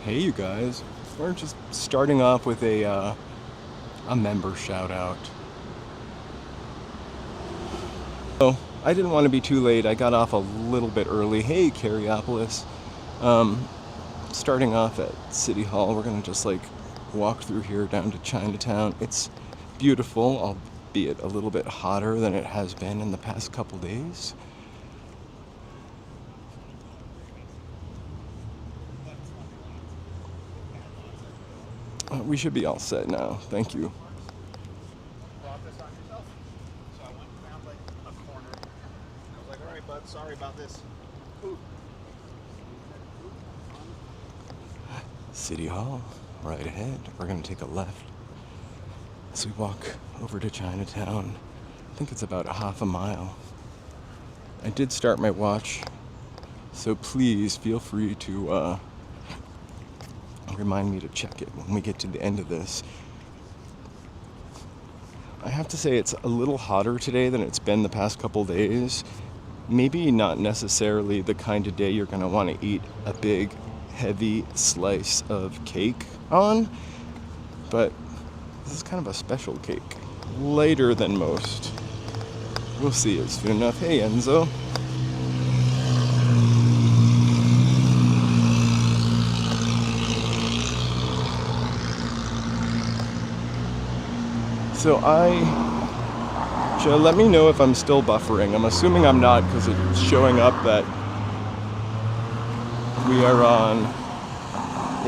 Hey, you guys. We're just starting off with a member shout out. So, I didn't want to be too late. I got off a little bit early. Hey, Cariopolis. Starting off at City Hall, we're going to just walk through here down to Chinatown. It's beautiful, albeit a little bit hotter than it has been in the past couple days. We should be all set now. Thank you. Brought this on yourself. So I went and found a corner. I was like, all right, bud, sorry about this. Ooh. City Hall, right ahead. We're going to take a left as we walk over to Chinatown. I think it's about half a mile. I did start my watch, so please feel free to remind me to check it when we get to the end of this. I have to say it's a little hotter today than it's been the past couple days. Maybe not necessarily the kind of day you're going to want to eat a big, heavy slice of cake on, but this is kind of a special cake. Lighter than most. We'll see it soon enough. Hey, Enzo. So Joe, let me know if I'm still buffering. I'm assuming I'm not because it's showing up that we are on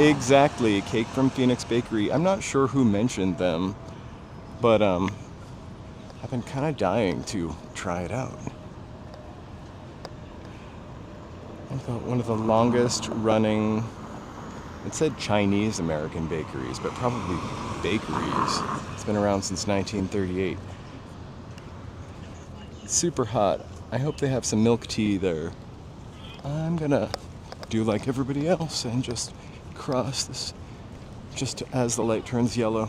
exactly Cake from Phoenix Bakery. I'm not sure who mentioned them, but I've been kind of dying to try it out. I thought one of the longest running, it said Chinese American bakeries, but probably bakeries. It's been around since 1938. It's super hot. I hope they have some milk tea there. I'm gonna do like everybody else and just cross this just as the light turns yellow.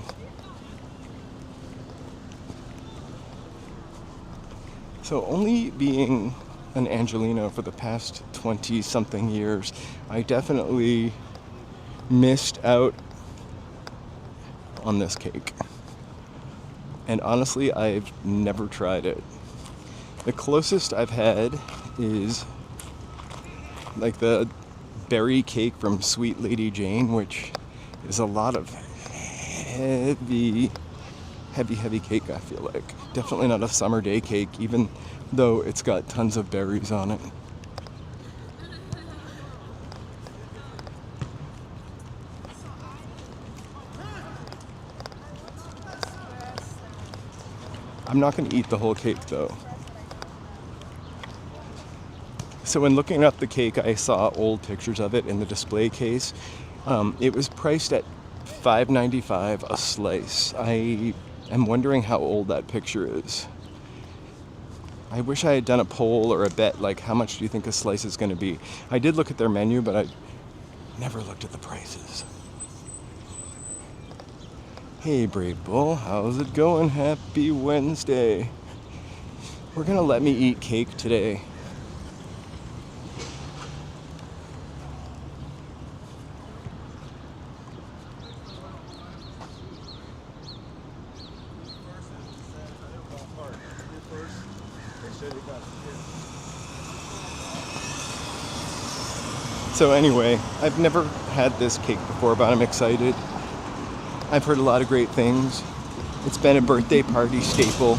So only being an Angelino for the past 20-something years, I definitely missed out on this cake. And honestly, I've never tried it. The closest I've had is like the berry cake from Sweet Lady Jane, which is a lot of heavy cake, I feel like. Definitely not a summer day cake, even though it's got tons of berries on it. I'm not going to eat the whole cake though. So when looking up the cake, I saw old pictures of it in the display case. It was priced at $5.95 a slice. I am wondering how old that picture is. I wish I had done a poll or a bet, like how much do you think a slice is going to be? I did look at their menu, but I never looked at the prices. Hey, Brave Bull, how's it going? Happy Wednesday. We're gonna let me eat cake today. So anyway, I've never had this cake before, but I'm excited. I've heard a lot of great things. It's been a birthday party staple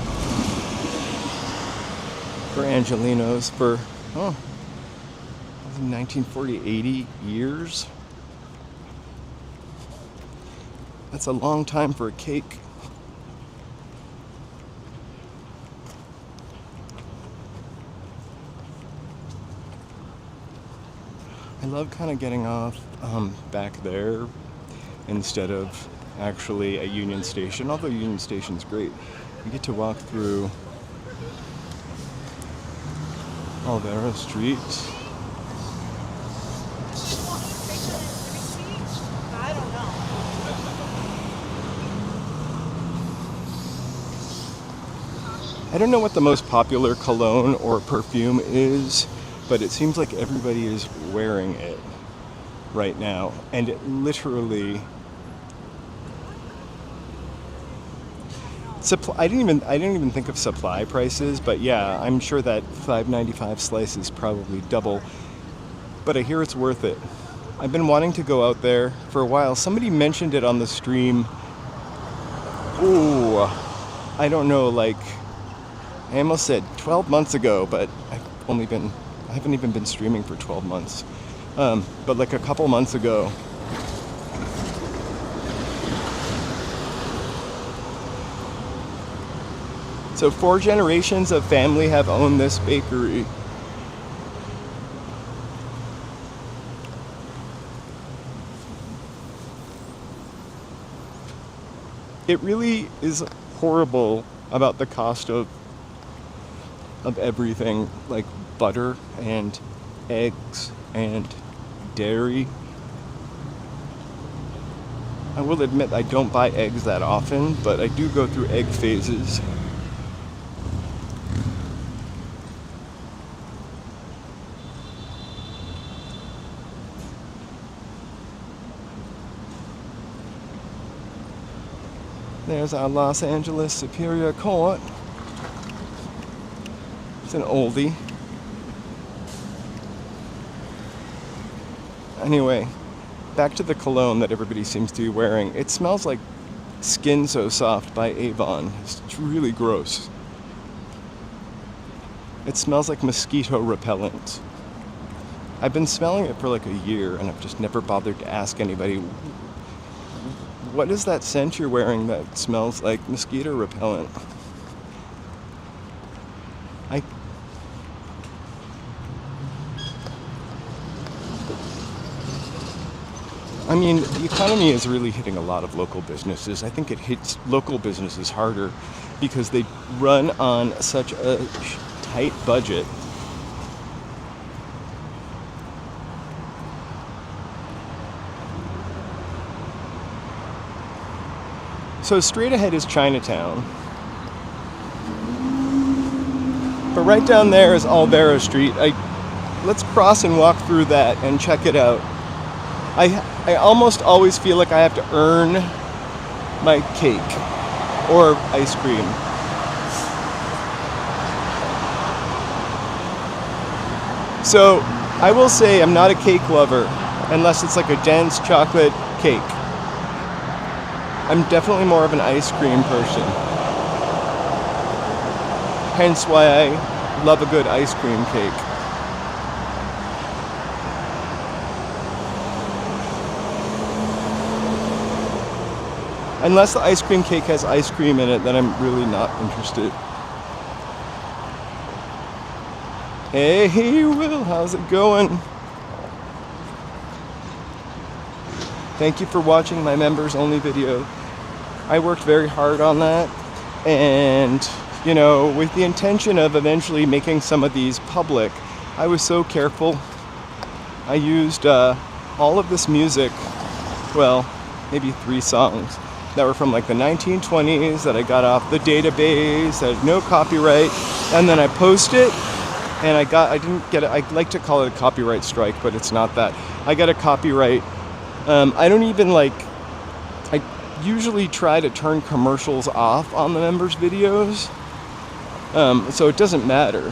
for Angelinos for, 1940, 80 years. That's a long time for a cake. I love kind of getting off back there instead of actually at Union Station, although Union Station's great. You get to walk through Olvera Street. I don't know. I don't know what the most popular cologne or perfume is, but it seems like everybody is wearing it. right now, and it literally I didn't even think of supply prices, but yeah, I'm sure that $5.95 slice is probably double, but I hear it's worth it. I've been wanting to go out there for a while. Somebody mentioned it on the stream. Ooh, I don't know, like, I almost said 12 months ago, but I haven't even been streaming for 12 months. But like a couple months ago. So 4 generations of family have owned this bakery. It really is horrible about the cost of everything, like butter and eggs and dairy. I will admit I don't buy eggs that often, but I do go through egg phases. There's our Los Angeles Superior Court. It's an oldie. Anyway, back to the cologne that everybody seems to be wearing. It smells like Skin So Soft by Avon. It's really gross. It smells like mosquito repellent. I've been smelling it for like a year, and I've just never bothered to ask anybody, what is that scent you're wearing that smells like mosquito repellent? I mean, the economy is really hitting a lot of local businesses. I think it hits local businesses harder because they run on such a tight budget. So straight ahead is Chinatown. But right down there is Olvera Street. Let's cross and walk through that and check it out. I almost always feel like I have to earn my cake or ice cream. So I will say I'm not a cake lover unless it's like a dense chocolate cake. I'm definitely more of an ice cream person. Hence why I love a good ice cream cake. Unless the ice cream cake has ice cream in it, then I'm really not interested. Hey, Will, how's it going? Thank you for watching my members only video. I worked very hard on that, and you know, with the intention of eventually making some of these public, I was so careful. I used all of this music, well, maybe 3 songs that were from like the 1920s that I got off the database, that had no copyright, and then I post it, and I didn't get it, I like to call it a copyright strike, but it's not that. I got a copyright. I don't even I usually try to turn commercials off on the members' videos, so it doesn't matter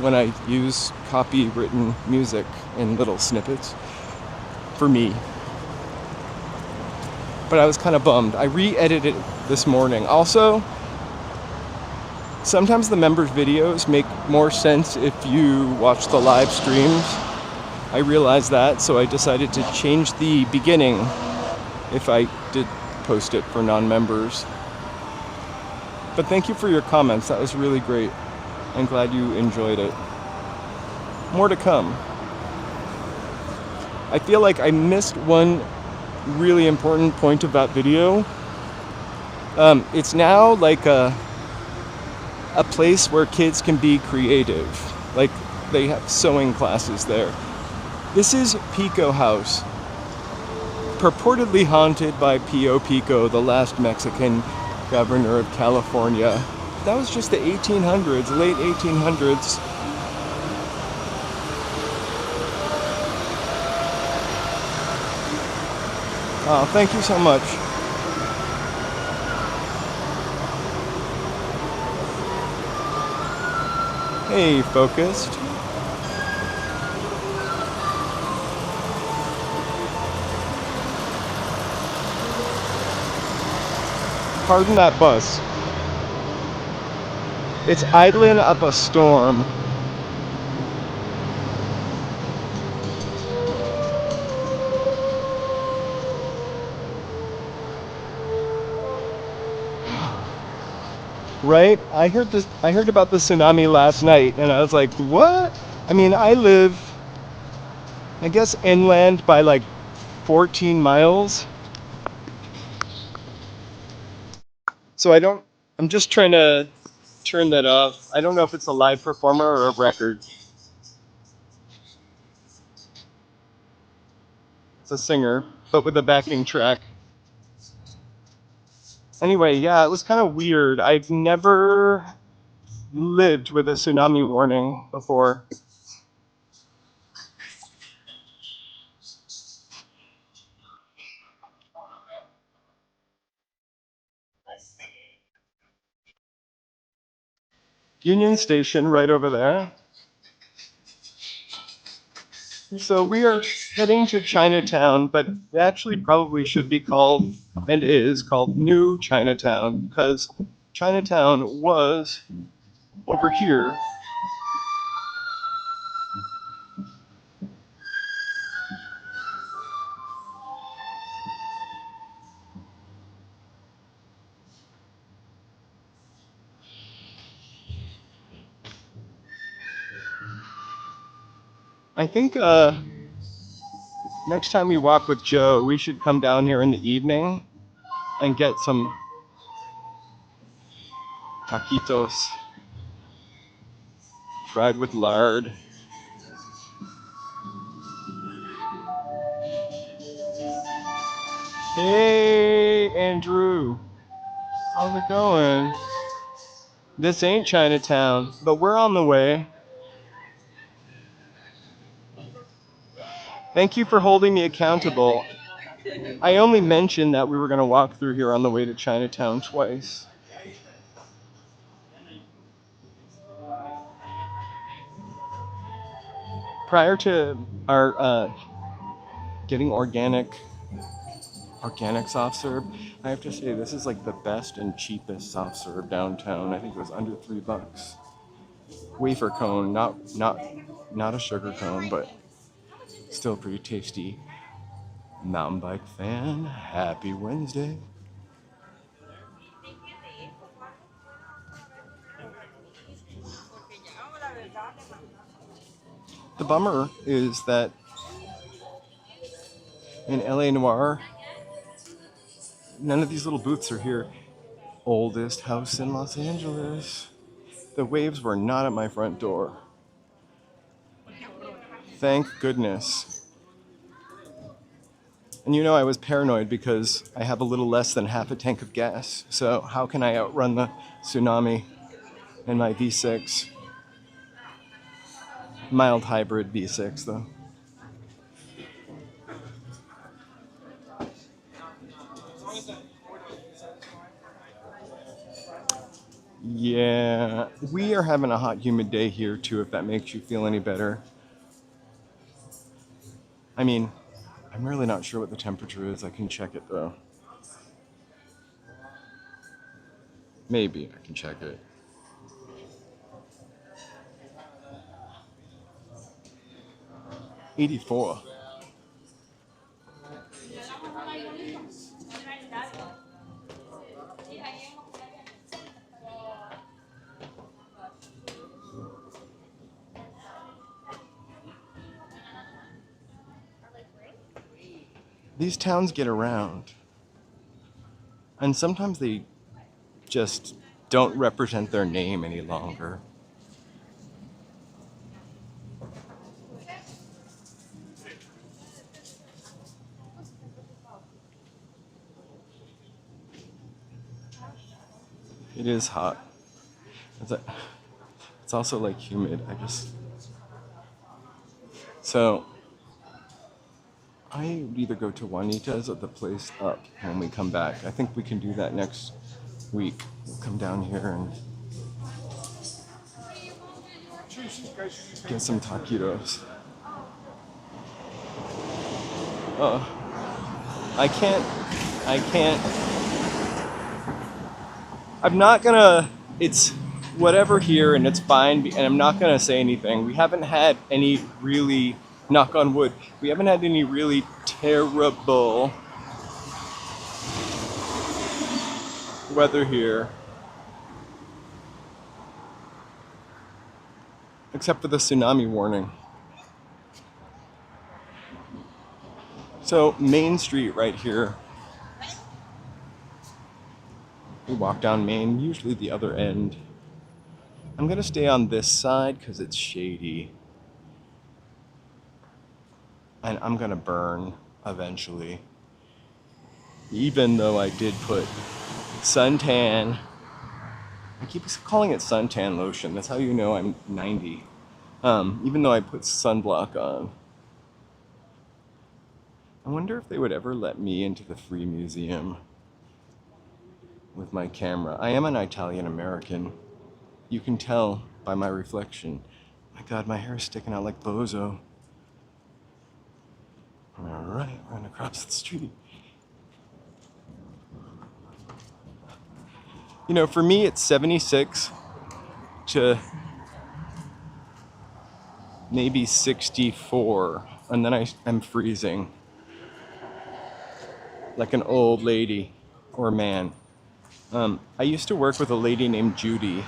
when I use copywritten music in little snippets for me. But I was kind of bummed. I re-edited it this morning. Also, sometimes the members' videos make more sense if you watch the live streams. I realized that, so I decided to change the beginning if I did post it for non-members. But thank you for your comments. That was really great. I'm glad you enjoyed it. More to come. I feel like I missed one really important point of that video. It's now like a place where kids can be creative. Like they have sewing classes there. This is Pico House, purportedly haunted by Pio Pico, the last Mexican governor of California. That was just the 1800s, late 1800s. Oh, thank you so much. Hey, focused. Pardon that bus. It's idling up a storm. Right? I heard about the tsunami last night and I was like, what? I mean, I live, I guess, inland by like 14 miles. So I'm just trying to turn that off. I don't know if it's a live performer or a record. It's a singer, but with a backing track. Anyway, yeah, it was kind of weird. I've never lived with a tsunami warning before. Union Station right over there. So we are heading to Chinatown, but it actually probably should be called, and is called New Chinatown, because Chinatown was over here. I think next time we walk with Joe, we should come down here in the evening and get some taquitos fried with lard. Hey, Andrew. How's it going? This ain't Chinatown, but we're on the way. Thank you for holding me accountable. I only mentioned that we were going to walk through here on the way to Chinatown twice. Prior to our getting organic soft serve, I have to say this is like the best and cheapest soft serve downtown. I think it was under $3. Wafer cone, not a sugar cone, but still pretty tasty. Mountain bike fan, happy Wednesday. The bummer is that in LA Noir, none of these little booths are here. Oldest house in Los Angeles. The waves were not at my front door. Thank goodness. And you know, I was paranoid because I have a little less than half a tank of gas. So, how can I outrun the tsunami in my V6? Mild hybrid V6, though. Yeah, we are having a hot, humid day here, too, if that makes you feel any better. I mean, I'm really not sure what the temperature is. I can check it, though. Maybe I can check it. 84. These towns get around, and sometimes they just don't represent their name any longer. It is hot. It's, a, it's also like humid. So I would either go to Juanita's or the place up when we come back. I think we can do that next week. We'll come down here and get some taquitos. I can't. I'm not gonna, it's whatever here and it's fine, and I'm not gonna say anything. We haven't had any really, knock on wood, we haven't had any really terrible weather here. Except for the tsunami warning. So, Main Street right here. We walk down Main, usually the other end. I'm gonna stay on this side because it's shady. And I'm gonna burn eventually. Even though I did put suntan. I keep calling it suntan lotion. That's how you know I'm 90. Even though I put sunblock on. I wonder if they would ever let me into the free museum with my camera. I am an Italian American. You can tell by my reflection. My God, my hair is sticking out like Bozo. All right, run across the street. You know, for me, it's 76 to maybe 64, and then I'm freezing like an old lady or man. I used to work with a lady named Judy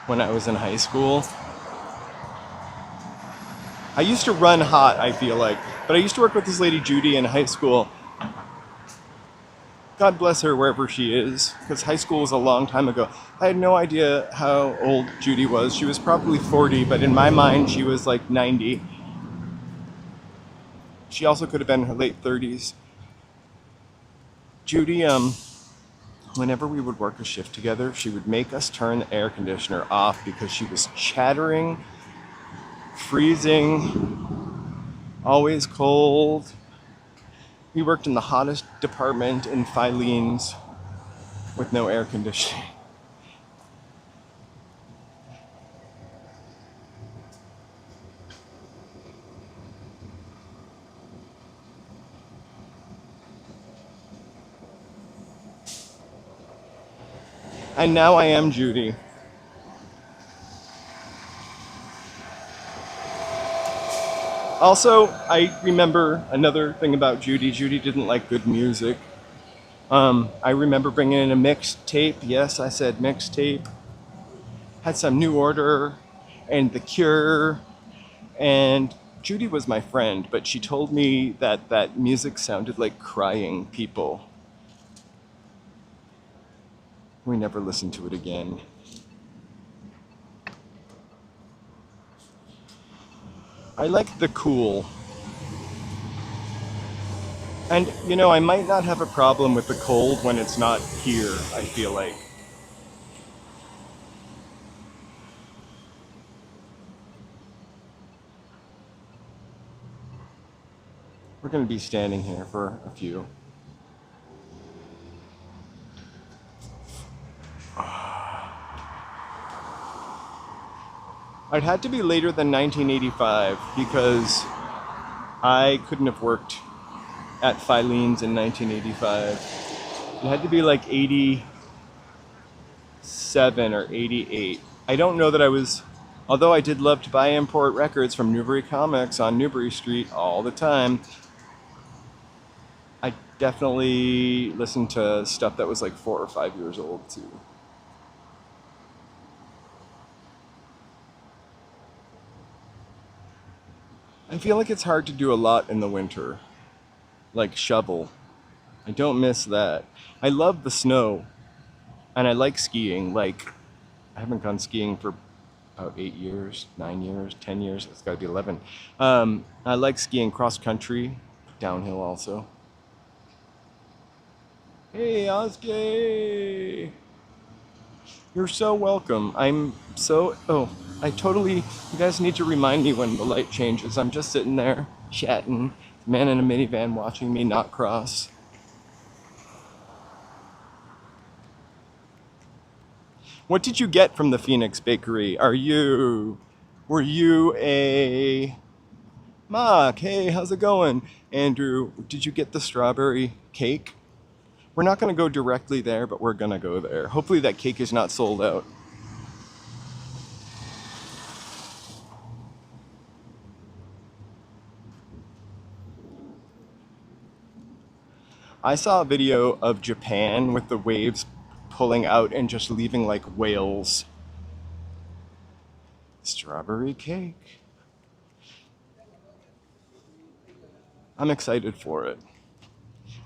when I was in high school. I used to run hot, I feel like, but I used to work with this lady Judy in high school. God bless her wherever she is, because high school was a long time ago. I had no idea how old Judy was. She was probably 40, but in my mind, she was like 90. She also could have been in her late 30s. Judy, whenever we would work a shift together, she would make us turn the air conditioner off because she was chattering, freezing, always cold. We worked in the hottest department in Philene's with no air conditioning. And now I am Judy. Also, I remember another thing about Judy. Judy didn't like good music. I remember bringing in a mixtape. Yes, I said mixtape. Had some New Order and The Cure. And Judy was my friend, but she told me that that music sounded like crying people. We never listened to it again. I like the cool. And, you know, I might not have a problem with the cold when it's not here, I feel like. We're going to be standing here for a few. It had to be later than 1985 because I couldn't have worked at Philene's in 1985. It had to be like 87 or 88. I don't know that I was, although I did love to buy import records from Newbury Comics on Newbury Street all the time. I definitely listened to stuff that was like 4 or 5 years old too. I feel like it's hard to do a lot in the winter, like shovel. I don't miss that. I love the snow, and I like skiing. Like, I haven't gone skiing for about 8 years, 9 years, 10 years. It's got to be 11. I like skiing cross country, downhill also. Hey, Oskay! You're so welcome. You guys need to remind me when the light changes. I'm just sitting there chatting. Man in a minivan watching me not cross. What did you get from the Phoenix Bakery? Were you a Mark? Hey, how's it going? Andrew, did you get the strawberry cake? We're not going to go directly there, but we're going to go there. Hopefully that cake is not sold out. I saw a video of Japan with the waves pulling out and just leaving like whales. Strawberry cake. I'm excited for it.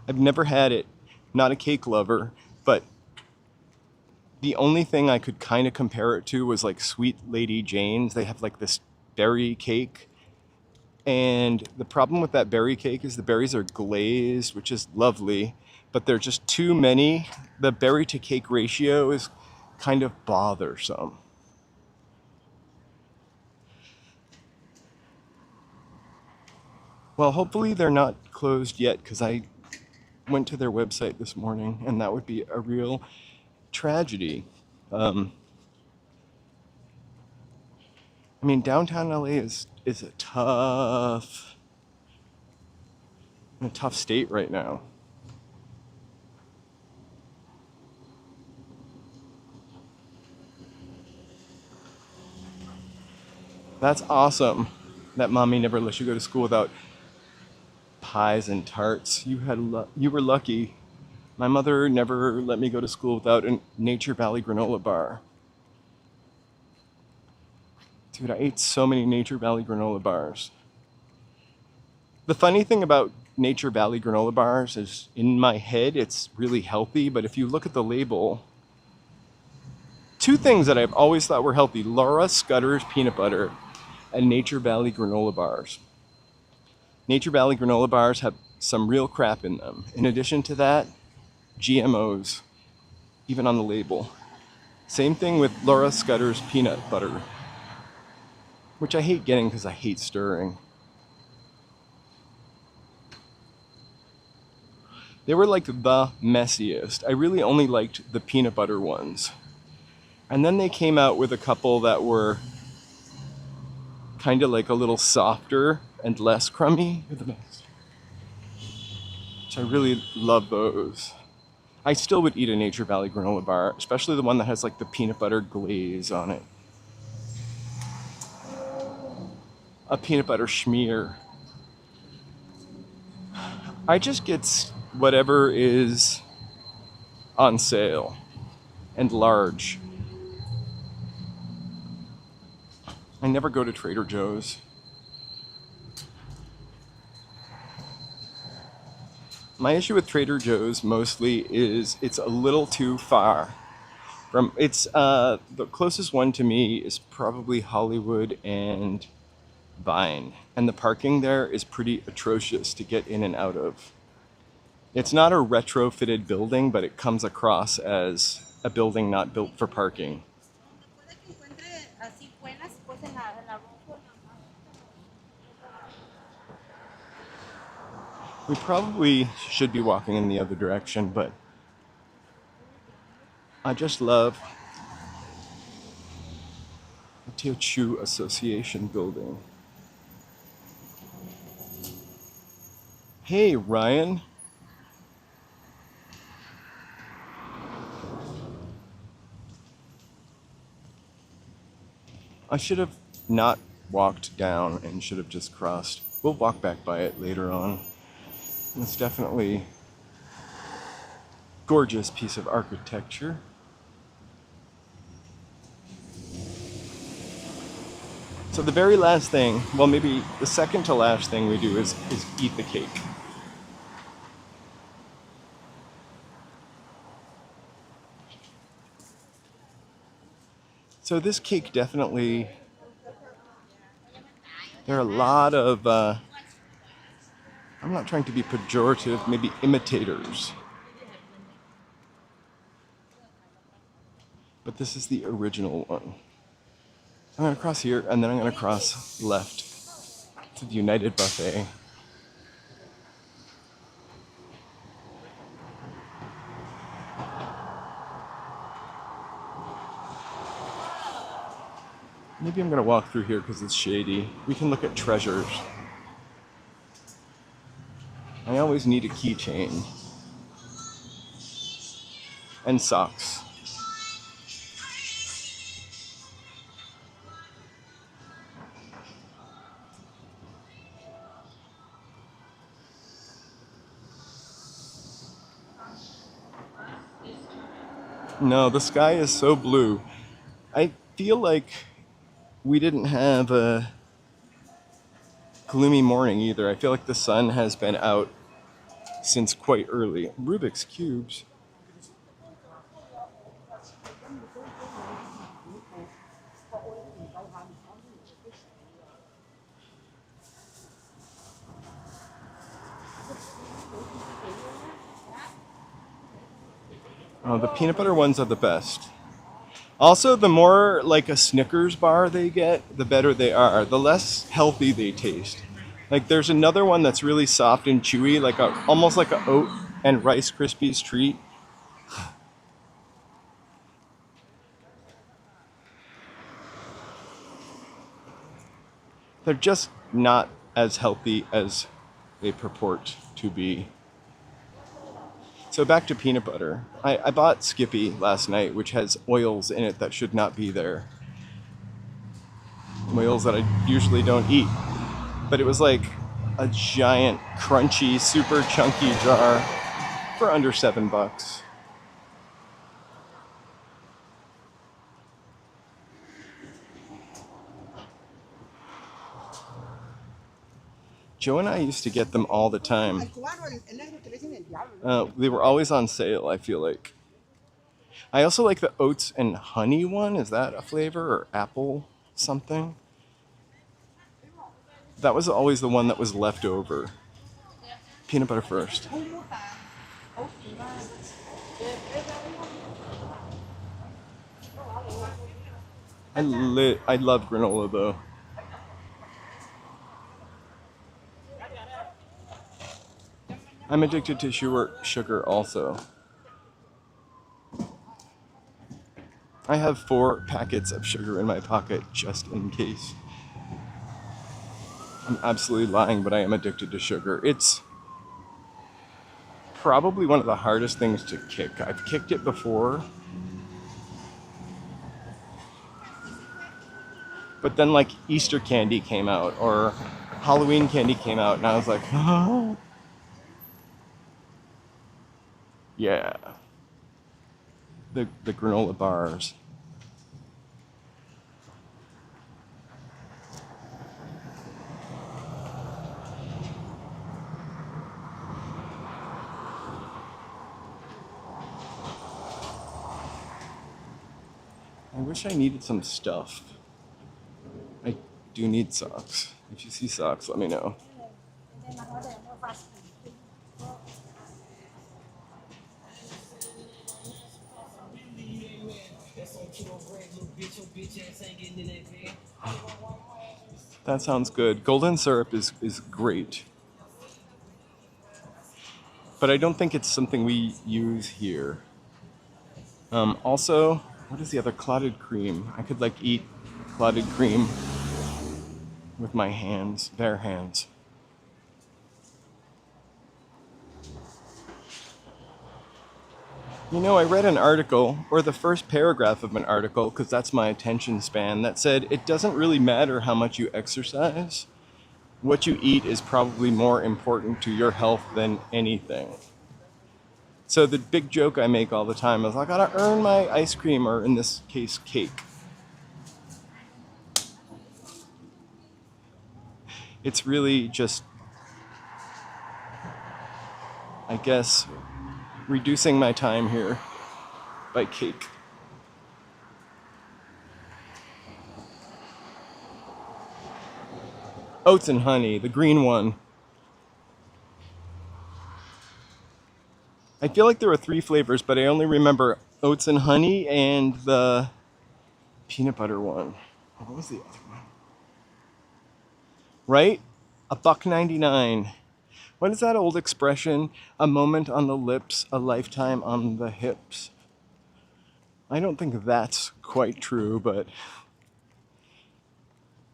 I've never had it. Not a cake lover, but the only thing I could kind of compare it to was like Sweet Lady Jane's. They have like this berry cake. And the problem with that berry cake is the berries are glazed, which is lovely, but they're just too many. The berry to cake ratio is kind of bothersome. Well, hopefully they're not closed yet because I went to their website this morning and that would be a real tragedy. I mean, downtown LA is a tough state right now. That's awesome that mommy never let you go to school without pies and tarts. You were lucky. My mother never let me go to school without a Nature Valley granola bar. Dude, I ate so many Nature Valley granola bars. The funny thing about Nature Valley granola bars is in my head it's really healthy, but if you look at the label, two things that I've always thought were healthy: Laura Scudder's peanut butter and Nature Valley granola bars. Nature Valley granola bars have some real crap in them. In addition to that, GMOs, even on the label. Same thing with Laura Scudder's peanut butter, which I hate getting because I hate stirring. They were like the messiest. I really only liked the peanut butter ones. And then they came out with a couple that were kind of like a little softer and less crummy. They're the best. Which I really love those. I still would eat a Nature Valley granola bar, especially the one that has like the peanut butter glaze on it. A peanut butter schmear. I just get whatever is on sale and large. I never go to Trader Joe's. My issue with Trader Joe's mostly is it's a little too far. The closest one to me is probably Hollywood and Vine, and the parking there is pretty atrocious to get in and out of. It's not a retrofitted building, but it comes across as a building not built for parking. We probably should be walking in the other direction, but I just love the Teochew Association building. Hey, Ryan. I should have not walked down and should have just crossed. We'll walk back by it later on. It's definitely a gorgeous piece of architecture. So the very last thing, well, maybe the second to last thing we do is eat the cake. So this cake definitely, there are a lot of, I'm not trying to be pejorative, maybe imitators. But this is the original one. I'm gonna cross here and then I'm gonna cross left to the United Buffet. Maybe I'm gonna walk through here because it's shady. We can look at treasures. I always need a keychain. And socks. No, the sky is so blue. I feel like we didn't have a gloomy morning either. I feel like the sun has been out since quite early. Rubik's Cubes. Oh, the peanut butter ones are the best. Also, the more like a Snickers bar they get, the better they are. The less healthy they taste. Like there's another one that's really soft and chewy, like almost like a oat and Rice Krispies treat. They're just not as healthy as they purport to be. So back to peanut butter. I bought Skippy last night, which has oils in it that should not be there. Oils that I usually don't eat. But it was like a giant, crunchy, super chunky jar for under $7. Joe and I used to get them all the time. They were always on sale, I feel like. I also like the oats and honey one. Is that a flavor or apple something? That was always the one that was left over. Peanut butter first. I love granola though. I'm addicted to sugar also. I have 4 packets of sugar in my pocket just in case. I'm absolutely lying, but I am addicted to sugar. It's probably one of the hardest things to kick. I've kicked it before. But then like Easter candy came out or Halloween candy came out and I was like, oh. Yeah. The granola bars. I wish I needed some stuff. I do need socks. If you see socks, let me know. That sounds good. Golden syrup is great. But I don't think it's something we use here. Also, what is the other? Clotted cream. I could like eat clotted cream with my hands, bare hands. You know, I read an article, or the first paragraph of an article, because that's my attention span, that said it doesn't really matter how much you exercise. What you eat is probably more important to your health than anything. So the big joke I make all the time is I gotta earn my ice cream, or in this case, cake. It's really just, I guess, reducing my time here by cake. Oats and honey, the green one. I feel like there were 3 flavors, but I only remember oats and honey and the peanut butter one. What was the other one? Right? $1.99. What is that old expression? A moment on the lips, a lifetime on the hips. I don't think that's quite true, but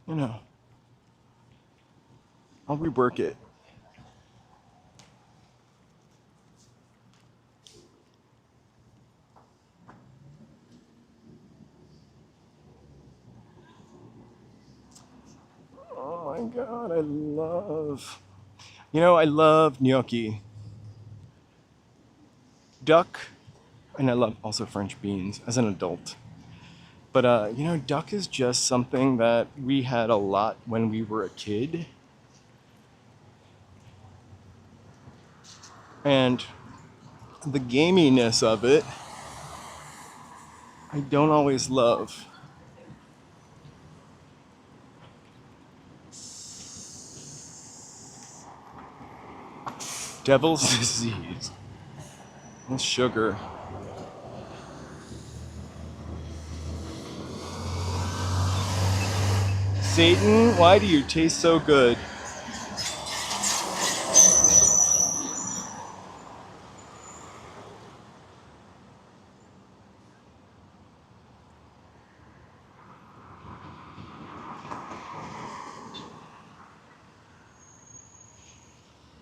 you know, I'll rework it. Oh my god, I love gnocchi, duck, and I love also French beans as an adult. But duck is just something that we had a lot when we were a kid. And the gaminess of it, I don't always love. Devil's disease. And sugar. Satan, why do you taste so good?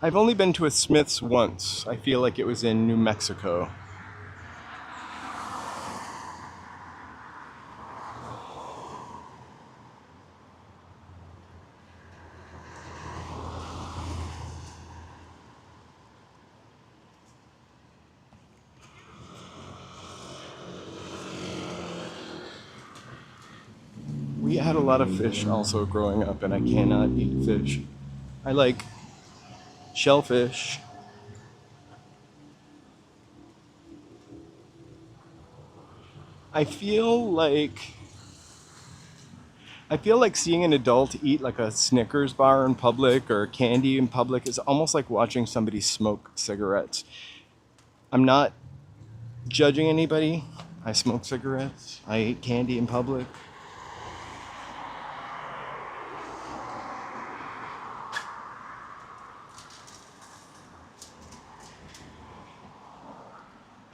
I've only been to a Smith's once. I feel like it was in New Mexico. We had a lot of fish also growing up, and I cannot eat fish. I like shellfish. I feel like I feel like seeing an adult eat like a Snickers bar in public or candy in public is almost like watching somebody smoke cigarettes. I'm not judging anybody. I smoke cigarettes. I eat candy in public.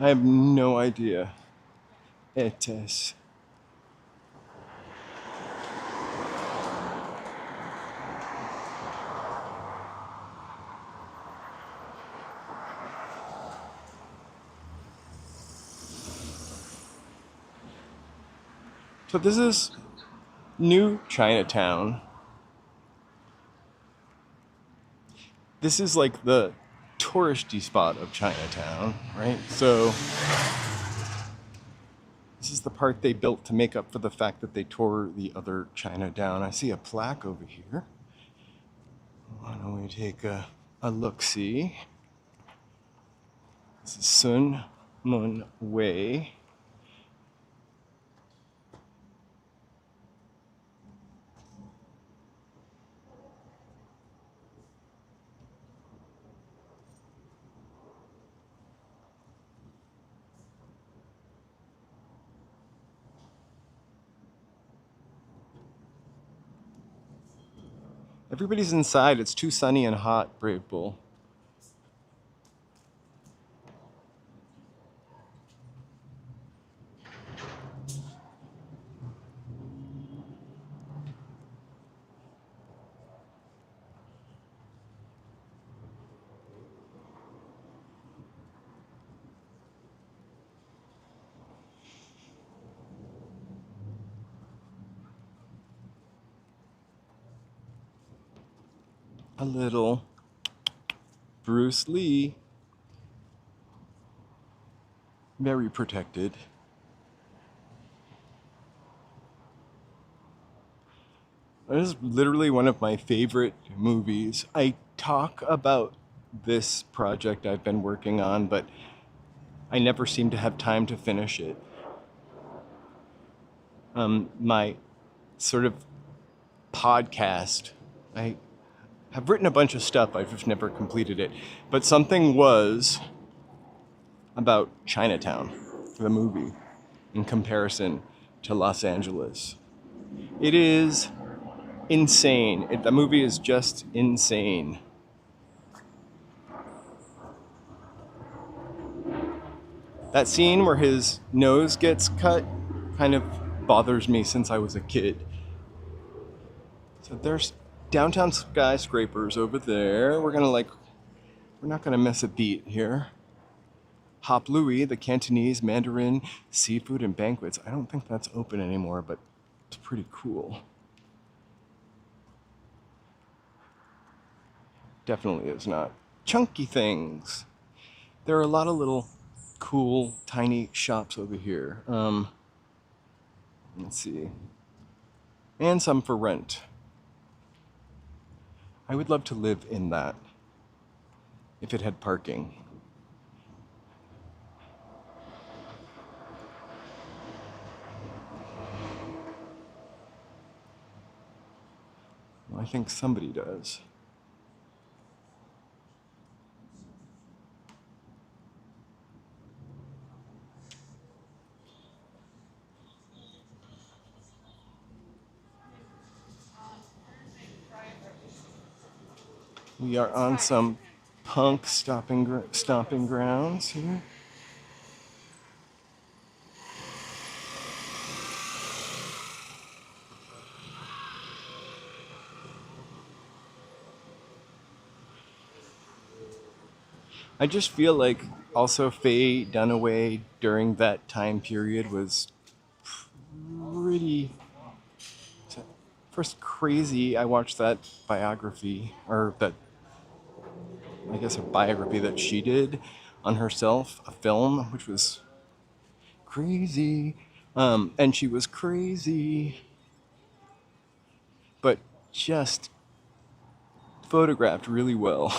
I have no idea. It is. So this is New Chinatown. This is like the touristy spot of Chinatown, right? So this is the part they built to make up for the fact that they tore the other China down. I see a plaque over here. Why don't we take a look-see? This is Sun Mun Wei. Everybody's inside. It's too sunny and hot, Brave Bull. A little Bruce Lee. Very protected. This is literally one of my favorite movies. I talk about this project I've been working on, but I never seem to have time to finish it. My sort of podcast, I have written a bunch of stuff, I've just never completed it. But something was about Chinatown, the movie, in comparison to Los Angeles. It is insane. The movie is just insane. That scene where his nose gets cut kind of bothers me since I was a kid. So there's downtown skyscrapers over there. We're not gonna miss a beat here. Hop Louie, the Cantonese, Mandarin, seafood, and banquets. I don't think that's open anymore, but it's pretty cool. Definitely is not. Chunky things. There are a lot of little cool, tiny shops over here. Let's see. And some for rent. I would love to live in that if it had parking. Well, I think somebody does. We are on some punk stomping grounds here. I just feel like also Faye Dunaway during that time period was pretty. First, crazy. I watched that biography, or that, I guess, a biography that she did on herself, a film, which was crazy. And she was crazy, but just photographed really well.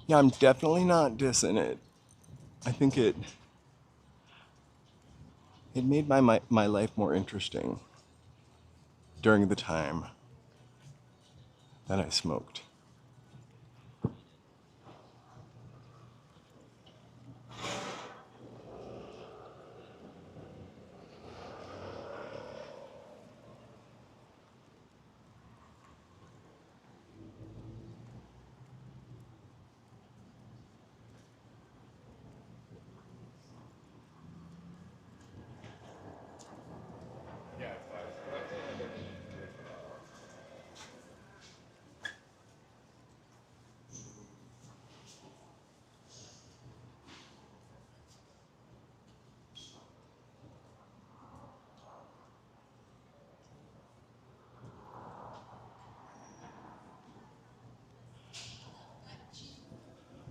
Yeah, I'm definitely not dissing it. I think it made my life more interesting during the time that I smoked.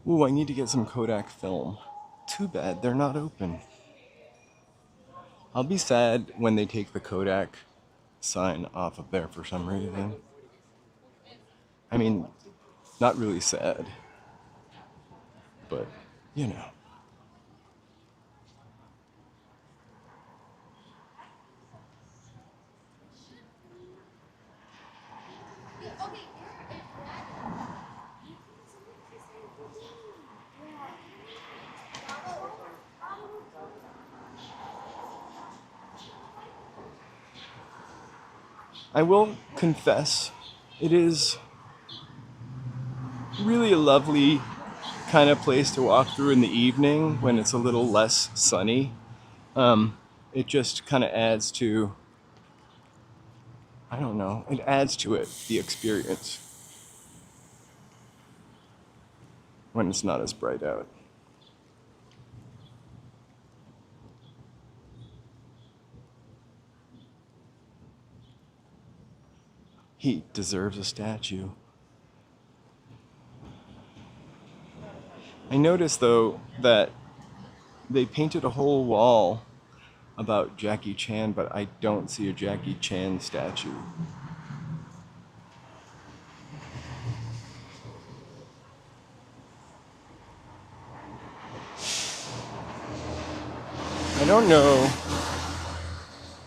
Ooh, I need to get some Kodak film. Too bad they're not open. I'll be sad when they take the Kodak sign off of there for some reason. I mean, not really sad, but you know. I will confess, it is really a lovely kind of place to walk through in the evening when it's a little less sunny. It just kind of adds to, I don't know, it adds to it, the experience, when it's not as bright out. He deserves a statue. I noticed, though, that they painted a whole wall about Jackie Chan, but I don't see a Jackie Chan statue. I don't know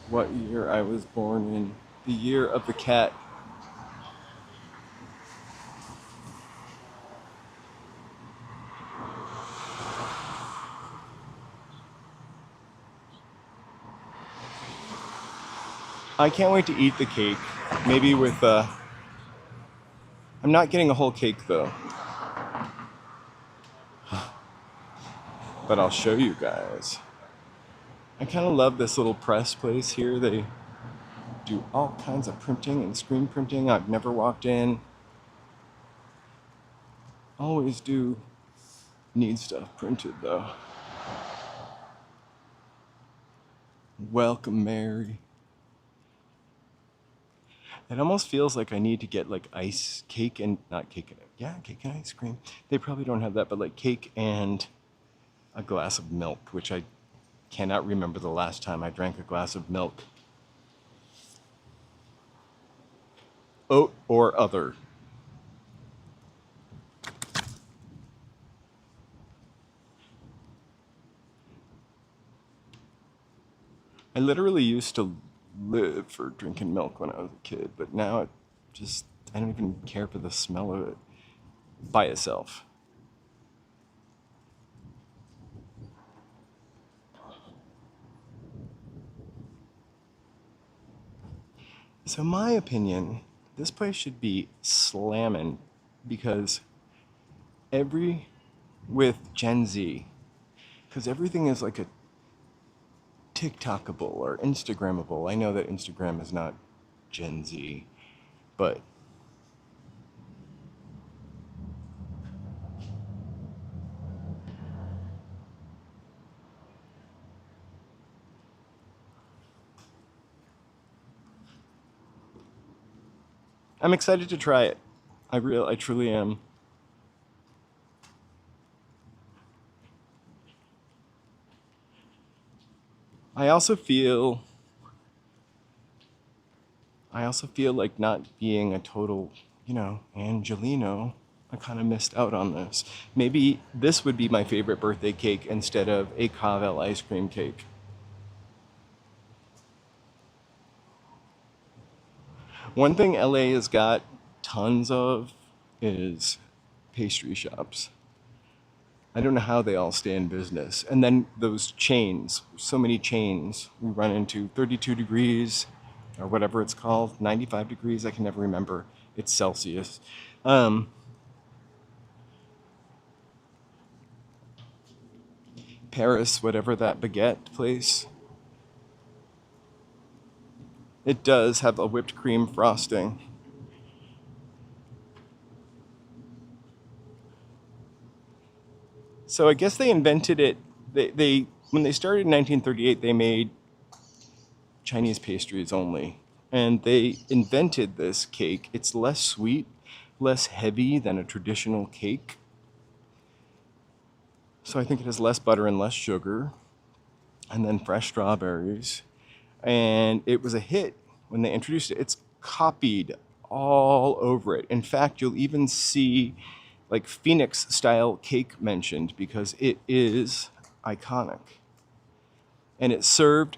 what year I was born in. The year of the cat. I can't wait to eat the cake. Maybe with, I'm not getting a whole cake though. But I'll show you guys. I kind of love this little press place here. They do all kinds of printing and screen printing. I've never walked in. Always do need stuff printed though. Welcome, Mary. It almost feels like I need to get like ice cake and not cake. Yeah, cake and ice cream. They probably don't have that, but like cake and a glass of milk, which I cannot remember the last time I drank a glass of milk. Oat or other. I literally used to live for drinking milk when I was a kid, but now I don't even care for the smell of it by itself. So my opinion, this place should be slamming because with Gen Z, because everything is like a TikTokable or Instagrammable. I know that Instagram is not Gen Z, but I'm excited to try it. I truly am. I also feel like not being a total, Angelino, I kind of missed out on this. Maybe this would be my favorite birthday cake instead of a Cavell ice cream cake. One thing LA has got tons of is pastry shops. I don't know how they all stay in business. And then those chains, so many chains. We run into 32 degrees or whatever it's called, 95 degrees, I can never remember. It's Celsius. Paris, whatever that baguette place. It does have a whipped cream frosting. So I guess they invented it. They when they started in 1938, they made Chinese pastries only, and they invented this cake. It's less sweet, less heavy than a traditional cake. So I think it has less butter and less sugar, and then fresh strawberries. And it was a hit when they introduced it. It's copied all over it. In fact, you'll even see like Phoenix style cake mentioned because it is iconic. And it served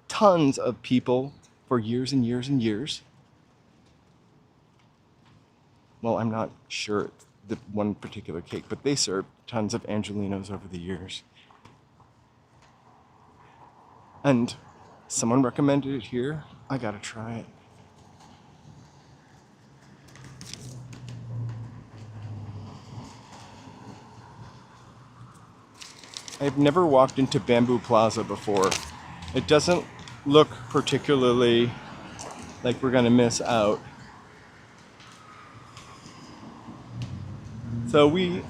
tons of people for years and years and years. Well, I'm not sure the one particular cake, but they served tons of Angelinos over the years. And someone recommended it here. I gotta try it. I've never walked into Bamboo Plaza before. It doesn't look particularly like we're gonna miss out. So we're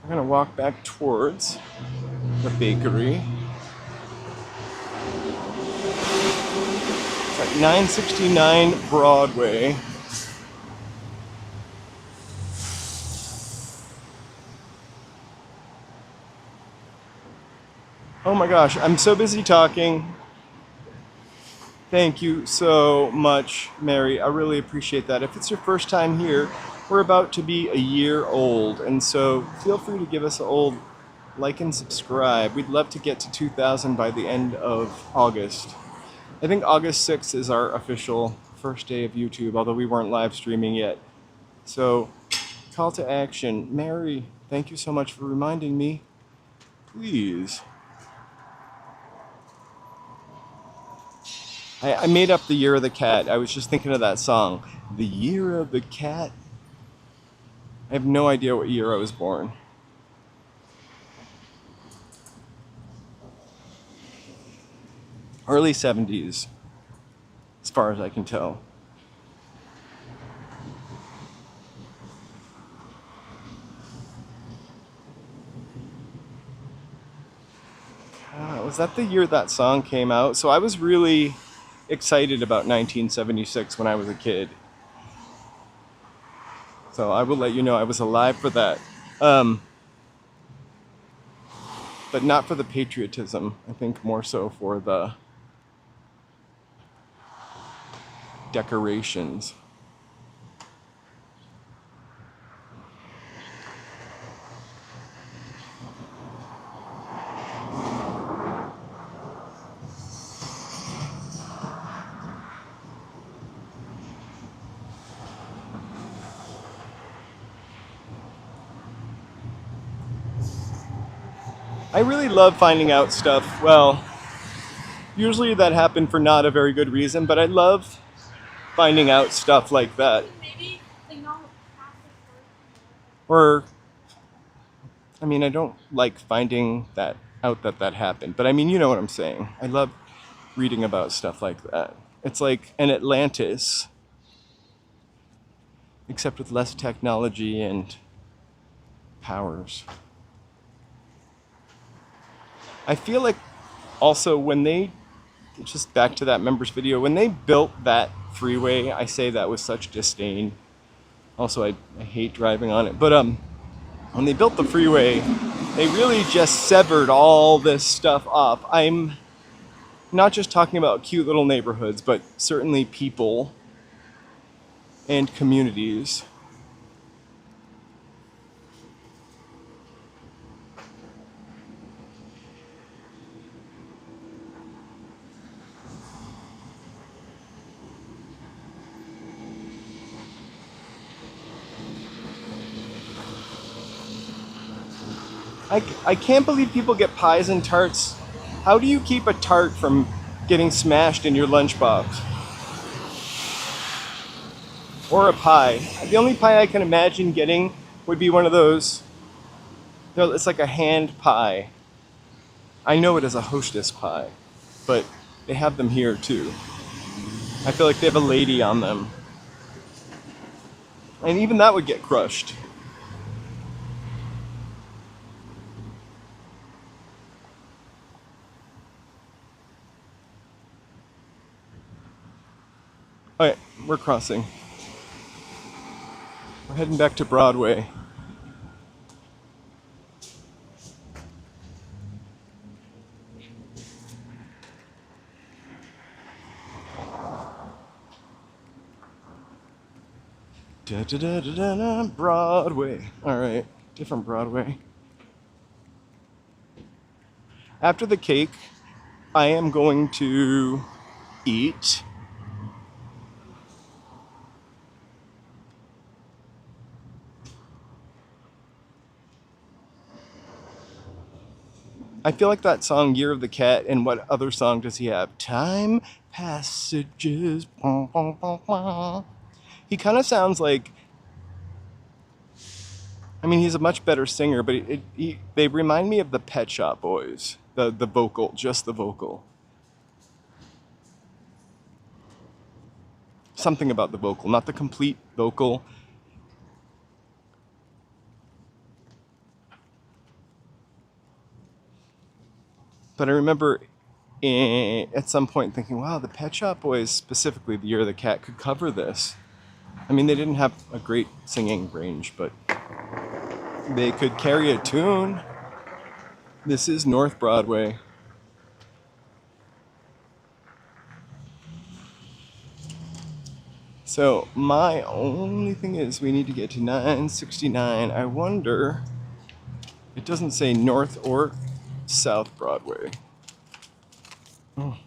gonna walk back towards the bakery. It's at 969 Broadway. Oh my gosh, I'm so busy talking. Thank you so much, Mary. I really appreciate that. If it's your first time here, we're about to be a year old, and so feel free to give us an old like and subscribe. We'd love to get to 2,000 by the end of August. I think August 6th is our official first day of YouTube, although we weren't live streaming yet. So, call to action. Mary, thank you so much for reminding me. please. I made up the Year of the Cat. I was just thinking of that song. The Year of the Cat. I have no idea what year I was born. Early 70s, as far as I can tell. Was that the year that song came out? So I was really excited about 1976 when I was a kid. So I will let you know I was alive for that. But not for the patriotism. I think more so for the decorations. I really love finding out stuff. Well, usually that happened for not a very good reason, but I love finding out stuff like that. Or, I mean, I don't like finding that out that happened, but I mean, you know what I'm saying. I love reading about stuff like that. It's like an Atlantis, except with less technology and powers. I feel like also when they, just back to that members video, when they built that freeway, I say that with such disdain. Also, I hate driving on it. But when they built the freeway, they really just severed all this stuff off. I'm not just talking about cute little neighborhoods, but certainly people and communities. I can't believe people get pies and tarts. How do you keep a tart from getting smashed in your lunchbox? Or a pie. The only pie I can imagine getting would be one of those. It's like a hand pie. I know it is a hostess pie, but they have them here too. I feel like they have a lady on them. And even that would get crushed. Alright, we're crossing. We're heading back to Broadway. Da da da da da da, Broadway. Alright, different Broadway. After the cake, I am going to eat. I feel like that song Year of the Cat, and what other song does he have? Time Passages. He kind of sounds like, I mean, he's a much better singer, but they remind me of the Pet Shop Boys. The vocal, just the vocal. Something about the vocal, not the complete vocal. But I remember at some point thinking, wow, the Pet Shop Boys, specifically the Year of the Cat, could cover this. I mean, they didn't have a great singing range, but they could carry a tune. This is North Broadway. So my only thing is we need to get to 969. I wonder, it doesn't say North or South Broadway. Oh.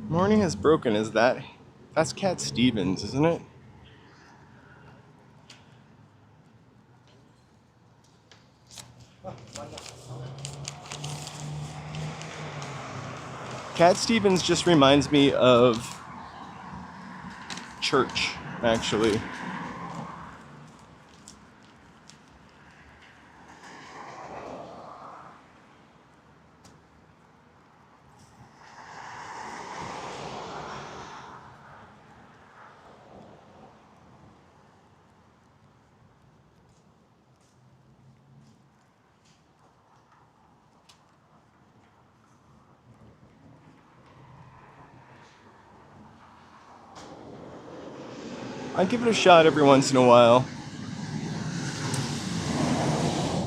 Morning has broken. Is that That's Cat Stevens, isn't it? Cat Stevens just reminds me of church, actually. I give it a shot every once in a while,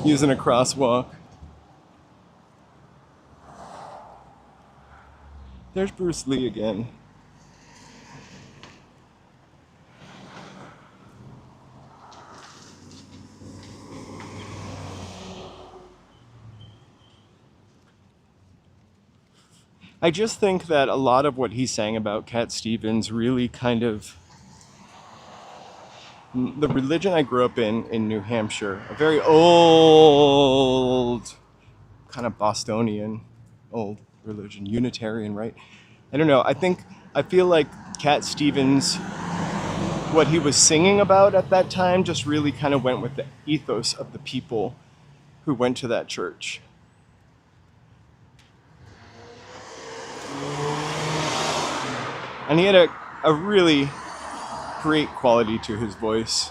using a crosswalk. There's Bruce Lee again. I just think that a lot of what he's saying about Cat Stevens really kind of the religion I grew up in New Hampshire, a very old kind of Bostonian old religion, Unitarian, right? I don't know. I feel like Cat Stevens, what he was singing about at that time, just really kind of went with the ethos of the people who went to that church. And he had a really great quality to his voice.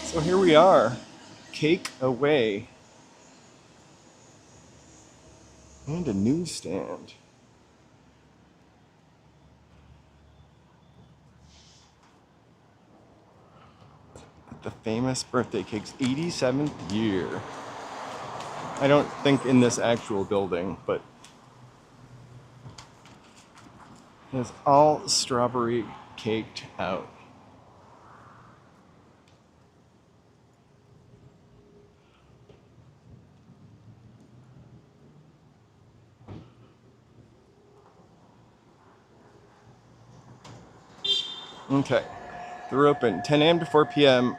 So here we are, cake away. And a newsstand. The famous birthday cake's 87th year. I don't think in this actual building, but it's all strawberry caked out. Okay, they're open 10 a.m. to 4 p.m.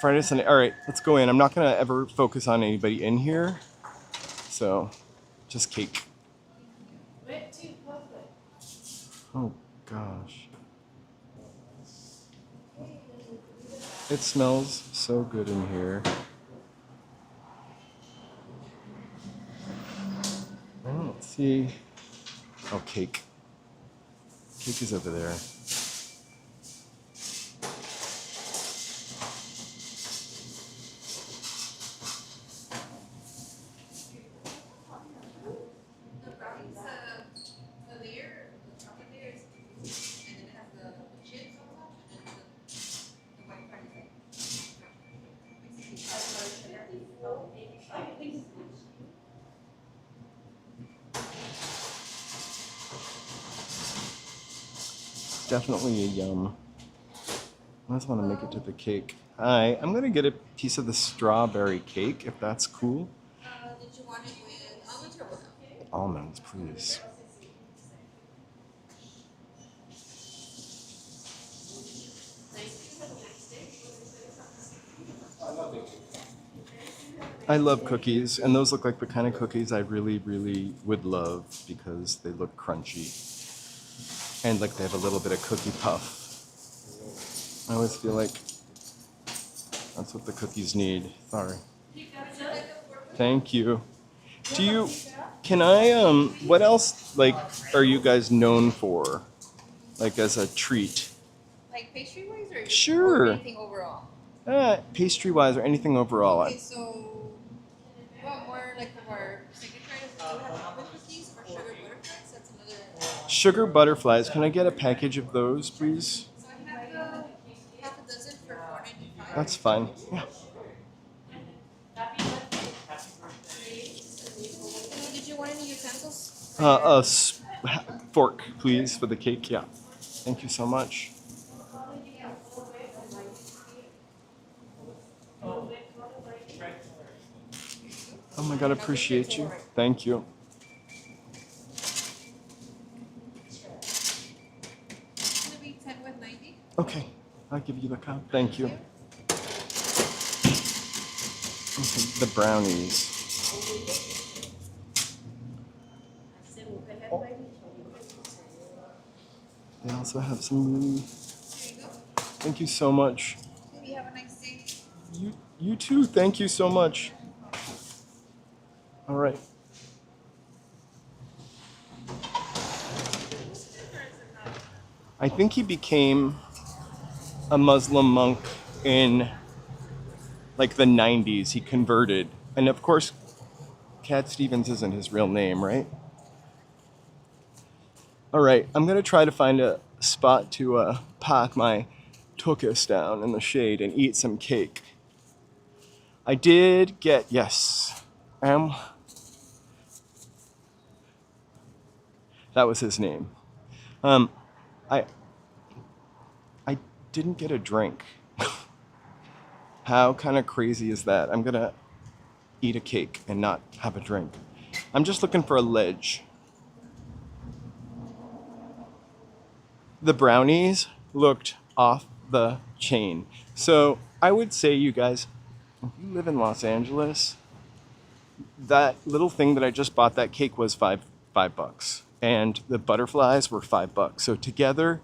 Friday, Sunday. All right, let's go in. I'm not gonna ever focus on anybody in here, so just cake. Oh gosh, it smells so good in here. Oh, let's see. Oh, cake. Cake is over there. Definitely a yum. I just want to make it to the cake. I'm gonna get a piece of the strawberry cake if that's cool. Did you want it with almonds or without? Almonds, please. I love cookies, and those look like the kind of cookies I really, really would love because they look crunchy and like they have a little bit of cookie puff. I always feel like that's what the cookies need. Sorry. Thank you. What else, like, are you guys known for? Like, as a treat? Like pastry wise or Sure. or anything overall? Pastry-wise or anything overall. Okay, so well, more like our signature items. Do you have almond cookies or sugar butterflies? That's another. Sugar butterflies. Can I get a package of those, please? So I have half a dozen for $4.95. That's fine. Yeah. Did you want any utensils? Fork, please, for the cake. Yeah. Thank you so much. Oh my God, I appreciate you. Thank you. It's gonna be 10 with 90. Okay, I'll give you the count. Thank you. Okay, the brownies. They also have some really. There you go. Thank you so much. Maybe have a nice day. You too. Thank you so much. All right. I think he became a Muslim monk in like the 90s. He converted. And of course, Cat Stevens isn't his real name, right? All right, I'm going to try to find a spot to park my tuchus down in the shade and eat some cake. I did get, yes, that was his name. I didn't get a drink. How kind of crazy is that? I'm going to eat a cake and not have a drink. I'm just looking for a ledge. The brownies looked off the chain. So I would say, you guys, if you live in Los Angeles, that little thing that I just bought, that cake was $5, and the butterflies were $5. So together,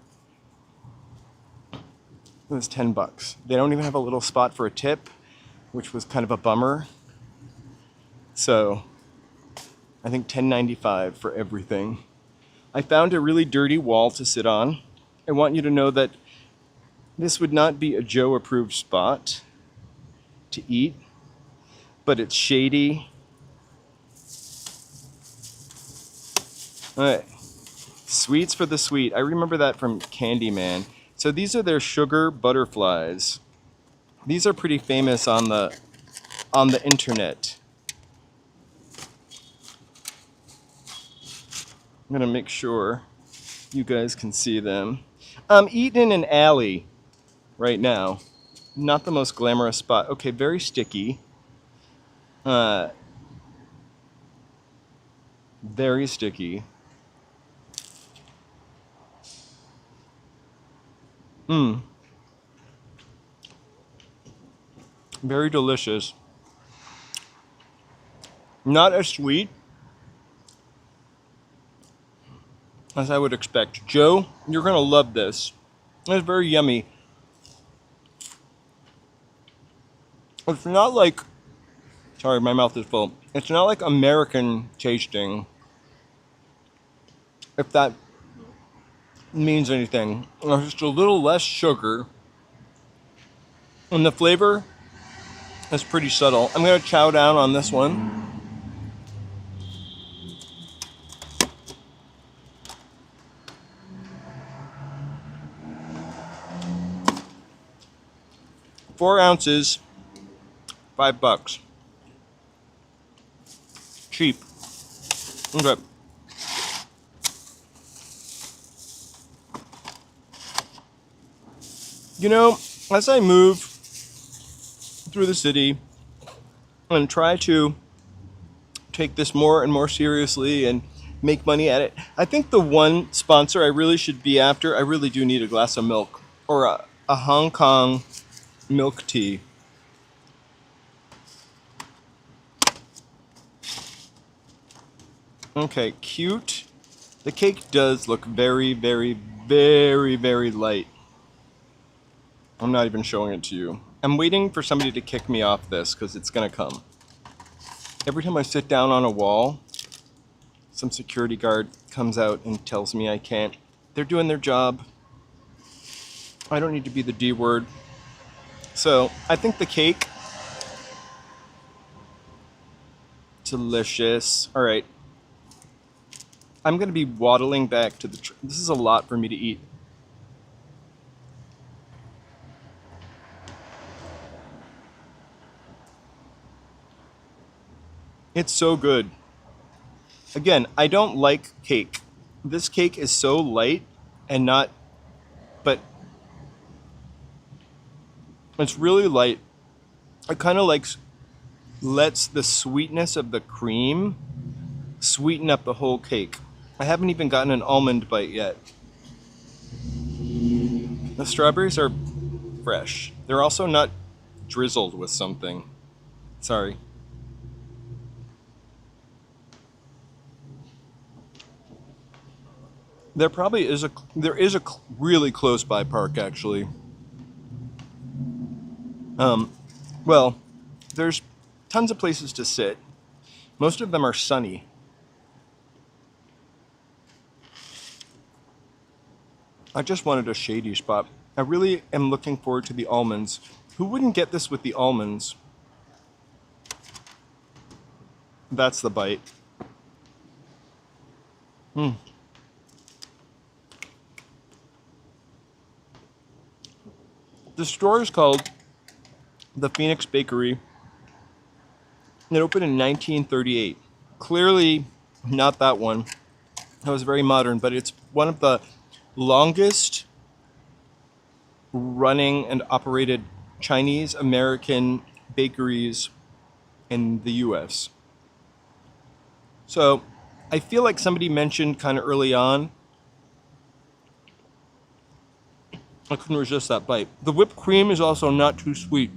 it was $10. They don't even have a little spot for a tip, which was kind of a bummer. So I think $10.95 for everything. I found a really dirty wall to sit on. I want you to know that this would not be a Joe-approved spot to eat, but it's shady. All right, sweets for the sweet. I remember that from Candyman. So these are their sugar butterflies. These are pretty famous on the internet. I'm gonna make sure you guys can see them. I'm eating in an alley right now. Not the most glamorous spot. Okay, very sticky. Very sticky. Very delicious. Not as sweet as I would expect. Joe, you're gonna love this. It's very yummy. It's not like, sorry, my mouth is full. It's not like American tasting, if that means anything. It's just a little less sugar. And the flavor is pretty subtle. I'm gonna chow down on this one. Four ounces, $5. Cheap. Okay. You know, as I move through the city and try to take this more and more seriously and make money at it, I think the one sponsor I really should be after, I really do need a glass of milk or a Hong Kong milk tea. Okay, cute. The cake does look very, very, very, very light. I'm not even showing it to you. I'm waiting for somebody to kick me off this because it's gonna come. Every time I sit down on a wall, some security guard comes out and tells me I can't. They're doing their job. I don't need to be the D word. So I think the cake, delicious. All right. I'm going to be waddling back to the... This is a lot for me to eat. It's so good. Again, I don't like cake. This cake is so light and not... But it's really light. It kind of like lets the sweetness of the cream sweeten up the whole cake. I haven't even gotten an almond bite yet. The strawberries are fresh. They're also not drizzled with something. Sorry. There is a really close by park actually. Well, there's tons of places to sit. Most of them are sunny. I just wanted a shady spot. I really am looking forward to the almonds. Who wouldn't get this with the almonds? That's the bite. The store is called the Phoenix Bakery. It opened in 1938. Clearly not that one. That was very modern, but it's one of the longest running and operated Chinese American bakeries in the US. So I feel like somebody mentioned kind of early on, I couldn't resist that bite. The whipped cream is also not too sweet.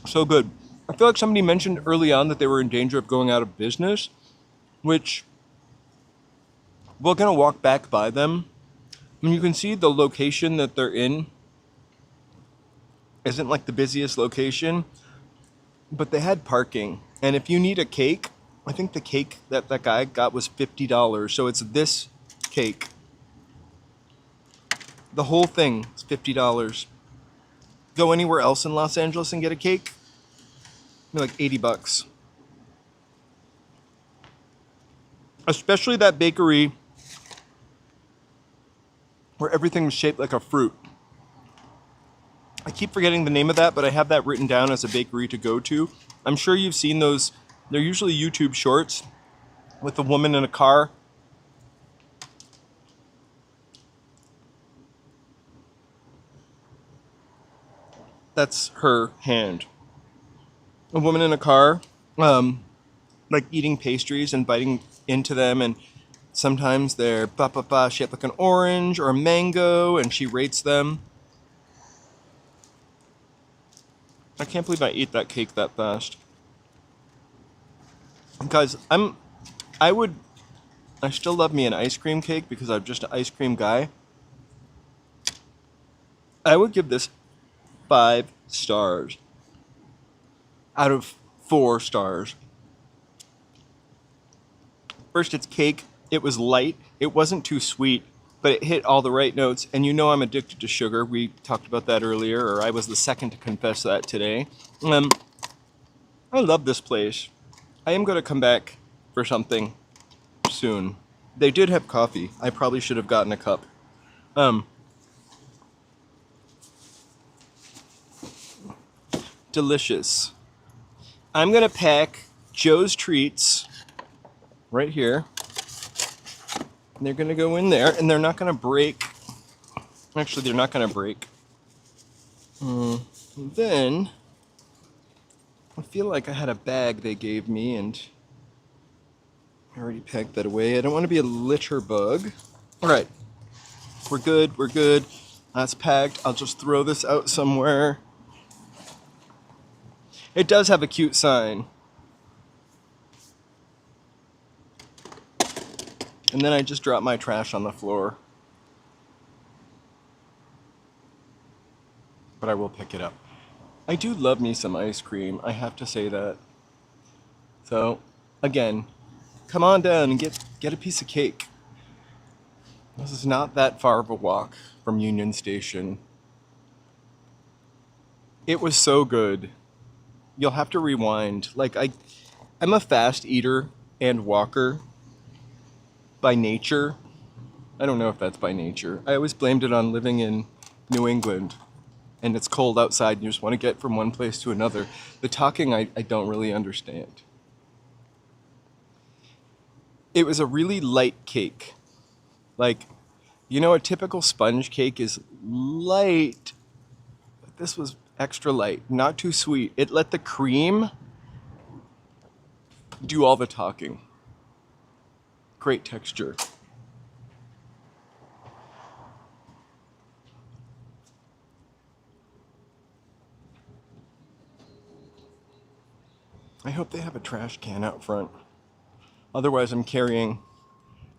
So good. I feel like somebody mentioned early on that they were in danger of going out of business, which we're going to walk back by them. And you can see the location that they're in isn't like the busiest location, but they had parking. And if you need a cake, I think the cake that that guy got was $50. So it's this cake. The whole thing is $50. Go anywhere else in Los Angeles and get a cake, like $80. Especially that bakery where everything was shaped like a fruit. I keep forgetting the name of that, but I have that written down as a bakery to go to. I'm sure you've seen those. They're usually YouTube shorts with a woman in a car. That's her hand. A woman in a car, like eating pastries and biting into them, and sometimes they're shaped like an orange or a mango, and she rates them. I can't believe I ate that cake that fast. Guys, I still love me an ice cream cake because I'm just an ice cream guy. I would give this 5 stars out of 4 stars. First, it's cake. It was light. It wasn't too sweet, but it hit all the right notes. And you know I'm addicted to sugar. We talked about that earlier, or I was the second to confess that today. I love this place. I am going to come back for something soon. They did have coffee. I probably should have gotten a cup. Delicious. I'm going to pack Joe's Treats right here. And they're going to go in there, and they're not going to break. Actually, they're not going to break. Then, I feel like I had a bag they gave me, and I already packed that away. I don't want to be a litter bug. All right. We're good. We're good. That's packed. I'll just throw this out somewhere. It does have a cute sign. And then I just drop my trash on the floor. But I will pick it up. I do love me some ice cream. I have to say that. So, again, come on down and get a piece of cake. This is not that far of a walk from Union Station. It was so good. You'll have to rewind. Like, I'm a fast eater and walker by nature. I don't know if that's by nature. I always blamed it on living in New England and it's cold outside and you just want to get from one place to another. The talking I don't really understand. It was a really light cake. Like, you know, a typical sponge cake is light, but this was extra light, not too sweet. It let the cream do all the talking. Great texture. I hope they have a trash can out front. Otherwise, I'm carrying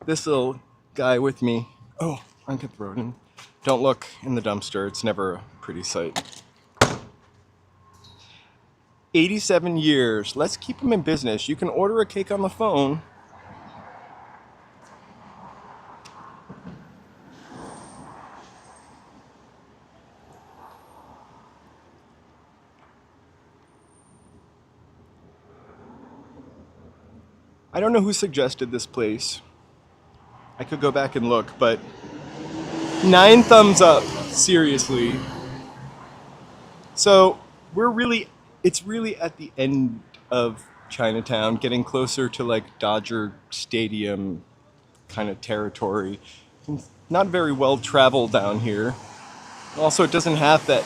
this little guy with me. Oh, I could throw it in. Don't look in the dumpster. It's never a pretty sight. 87 years. Let's keep them in business. You can order a cake on the phone. I don't know who suggested this place. I could go back and look, but 9 thumbs up, seriously. So it's really at the end of Chinatown, getting closer to like Dodger Stadium kind of territory. It's not very well traveled down here. Also, it doesn't have that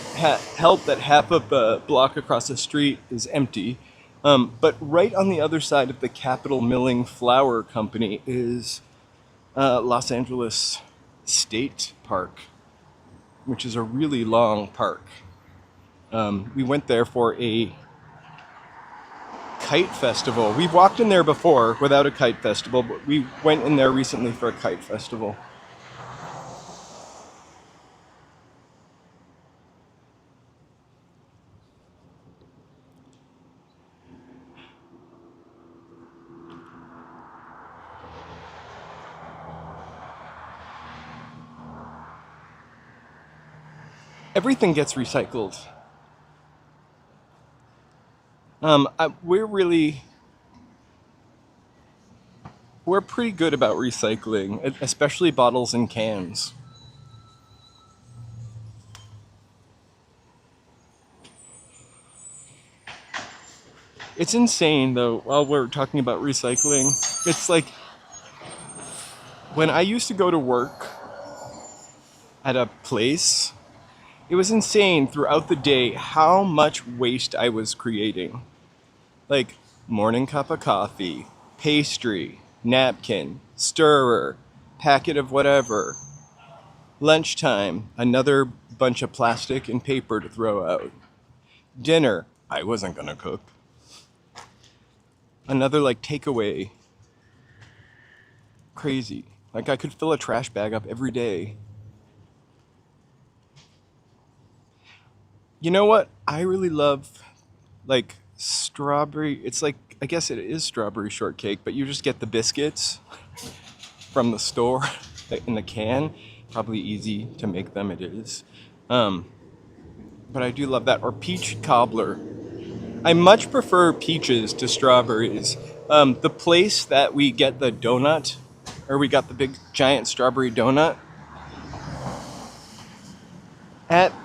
help that half of the block across the street is empty. But right on the other side of the Capitol Milling Flour Company is Los Angeles State Park, which is a really long park. We went there for a kite festival. We've walked in there before without a kite festival, but we went in there recently for a kite festival. Everything gets recycled. We're pretty good about recycling, especially bottles and cans. It's insane though, while we're talking about recycling. It's like when I used to go to work at a place, it was insane throughout the day how much waste I was creating. Like morning cup of coffee, pastry, napkin, stirrer, packet of whatever. Lunchtime, another bunch of plastic and paper to throw out. Dinner, I wasn't gonna cook. Another like takeaway. Crazy. Like I could fill a trash bag up every day. You know what? I really love like strawberry. It's like, I guess it is strawberry shortcake, but you just get the biscuits from the store in the can. Probably easy to make them, it is. But I do love that. Or peach cobbler. I much prefer peaches to strawberries. The place that we get the donut, or we got the big giant strawberry donut,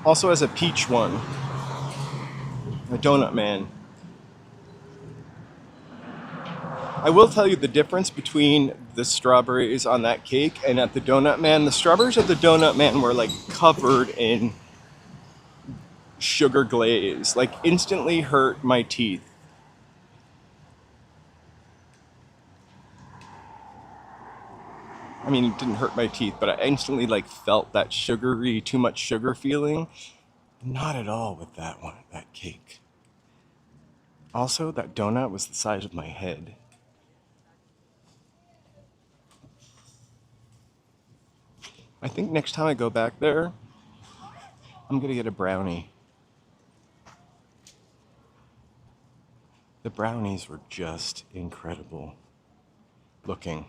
also has a peach one. A donut man. I will tell you the difference between the strawberries on that cake and at the donut man. The strawberries at the donut man were like covered in sugar glaze, like instantly hurt my teeth. I mean, it didn't hurt my teeth, but I instantly like felt that sugary, too much sugar feeling. Not at all with that one, that cake. Also, that donut was the size of my head. I think next time I go back there, I'm gonna get a brownie. The brownies were just incredible looking.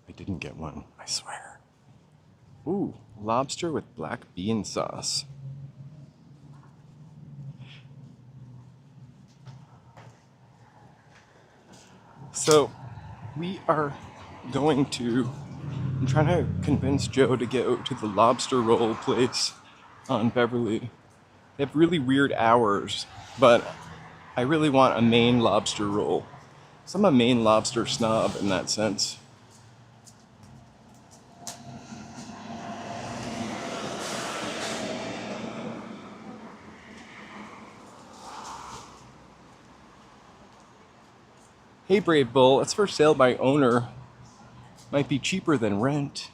I didn't get one, I swear. Ooh, lobster with black bean sauce. So, we are going to... I'm trying to convince Joe to go to the lobster roll place on Beverly. They have really weird hours, but I really want a Maine lobster roll. So I'm a Maine lobster snob in that sense. Hey Brave Bull, it's for sale by owner. Might be cheaper than rent.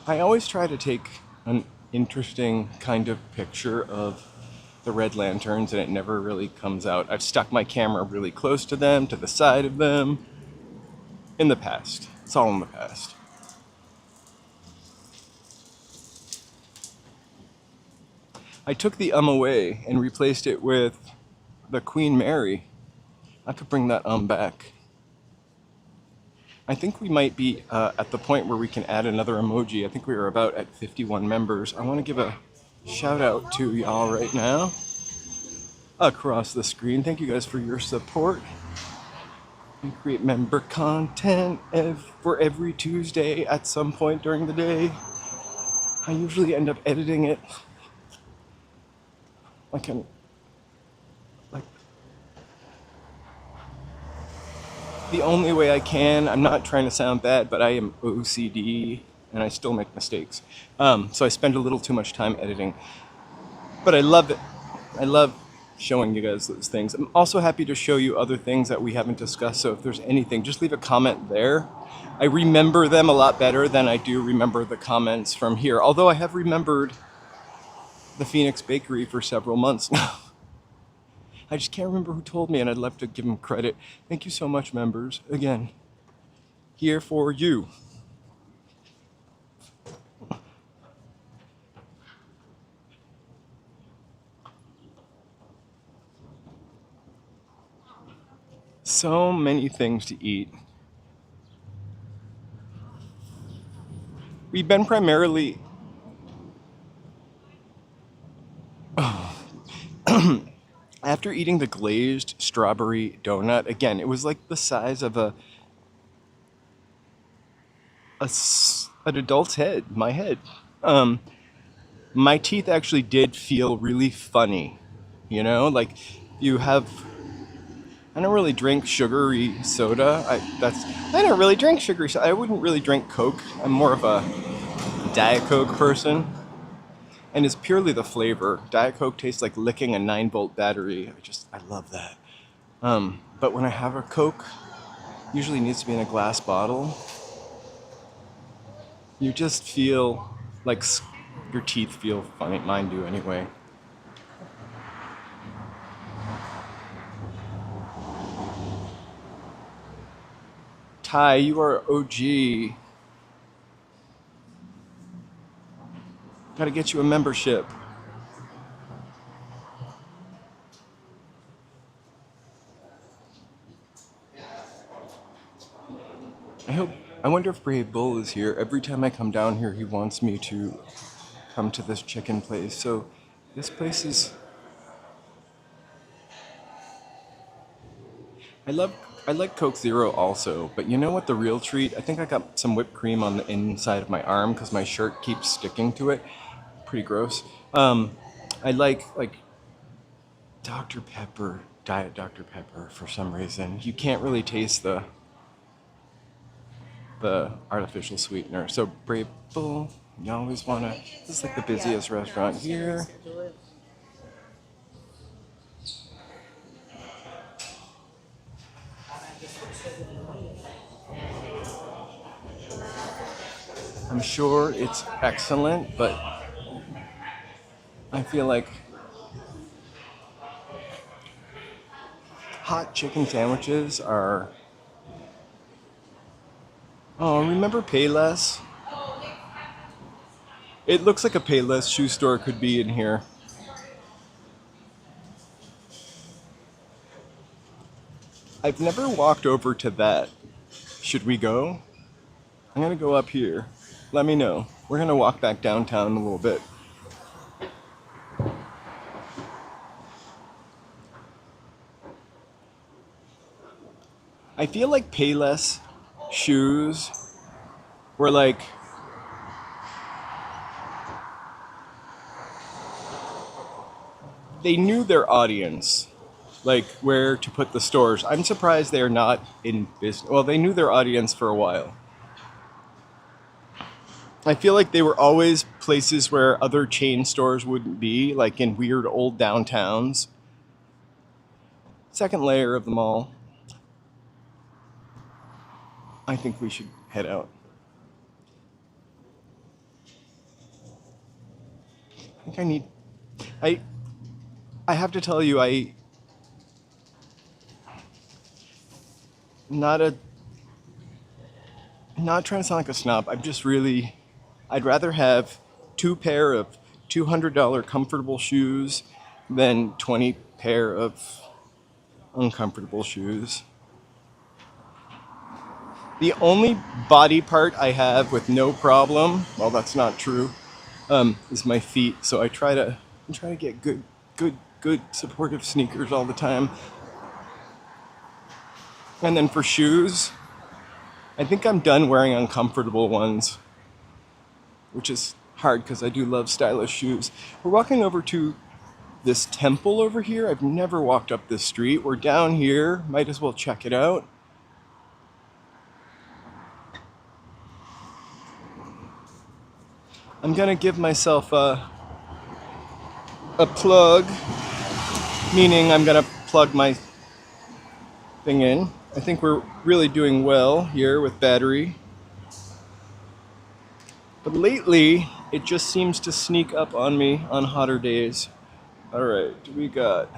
I always try to take an interesting kind of picture of the red lanterns and it never really comes out. I've stuck my camera really close to them, to the side of them. In the past. It's all in the past. I took the away and replaced it with the Queen Mary. I could bring that back. I think we might be at the point where we can add another emoji. I think we are about at 51 members. I want to give a shout out to y'all right now across the screen. Thank you guys for your support. We create member content for every Tuesday at some point during the day. I usually end up editing it like the only way I can. I'm not trying to sound bad, but I am OCD and I still make mistakes. So I spend a little too much time editing. But I love it. I love showing you guys those things. I'm also happy to show you other things that we haven't discussed. So if there's anything, just leave a comment there. I remember them a lot better than I do remember the comments from here. Although I have remembered the Phoenix Bakery for several months now. I just can't remember who told me, and I'd love to give them credit. Thank you so much, members. Again, here for you. So many things to eat. We've been primarily... After eating the glazed strawberry donut, again, it was like the size of an adult's head, my head. My teeth actually did feel really funny, you know? Like, you have... I don't really drink sugary soda. I don't really drink sugary soda. I wouldn't really drink Coke. I'm more of a Diet Coke person. And it's purely the flavor. Diet Coke tastes like licking a 9-volt battery. I love that. But when I have a Coke, usually needs to be in a glass bottle. You just feel like your teeth feel funny. Mine do anyway. Ty, you are OG. Gotta get you a membership. I wonder if Brave Bull is here. Every time I come down here, he wants me to come to this chicken place. So this place is... I like Coke Zero also, but you know what the real treat? I think I got some whipped cream on the inside of my arm because my shirt keeps sticking to it. Pretty gross. I like Dr. Pepper, Diet Dr. Pepper for some reason. You can't really taste the artificial sweetener. So Brave Bull, you always wanna... This is like the busiest restaurant here. I'm sure it's excellent, but I feel like hot chicken sandwiches are... Oh, remember Payless? It looks like a Payless shoe store could be in here. I've never walked over to that. Should we go? I'm gonna go up here. Let me know. We're gonna walk back downtown in a little bit. I feel like Payless shoes were like... They knew their audience, like where to put the stores. I'm surprised they're not in business. Well, they knew their audience for a while. I feel like they were always places where other chain stores wouldn't be, like in weird old downtowns. Second layer of the mall. I think we should head out. I think I need. I. I have to tell you, not a. Not trying to sound like a snob. I'm just really. I'd rather have 2 pair of $200 comfortable shoes than 20 pair of uncomfortable shoes. The only body part I have with no problem, well, that's not true, is my feet. So I try to get good supportive sneakers all the time. And then for shoes, I think I'm done wearing uncomfortable ones, which is hard because I do love stylish shoes. We're walking over to this temple over here. I've never walked up this street. We're down here. Might as well check it out. I'm gonna give myself a plug, meaning I'm gonna plug my thing in. I think we're really doing well here with battery. But lately, it just seems to sneak up on me on hotter days. Alright, we got.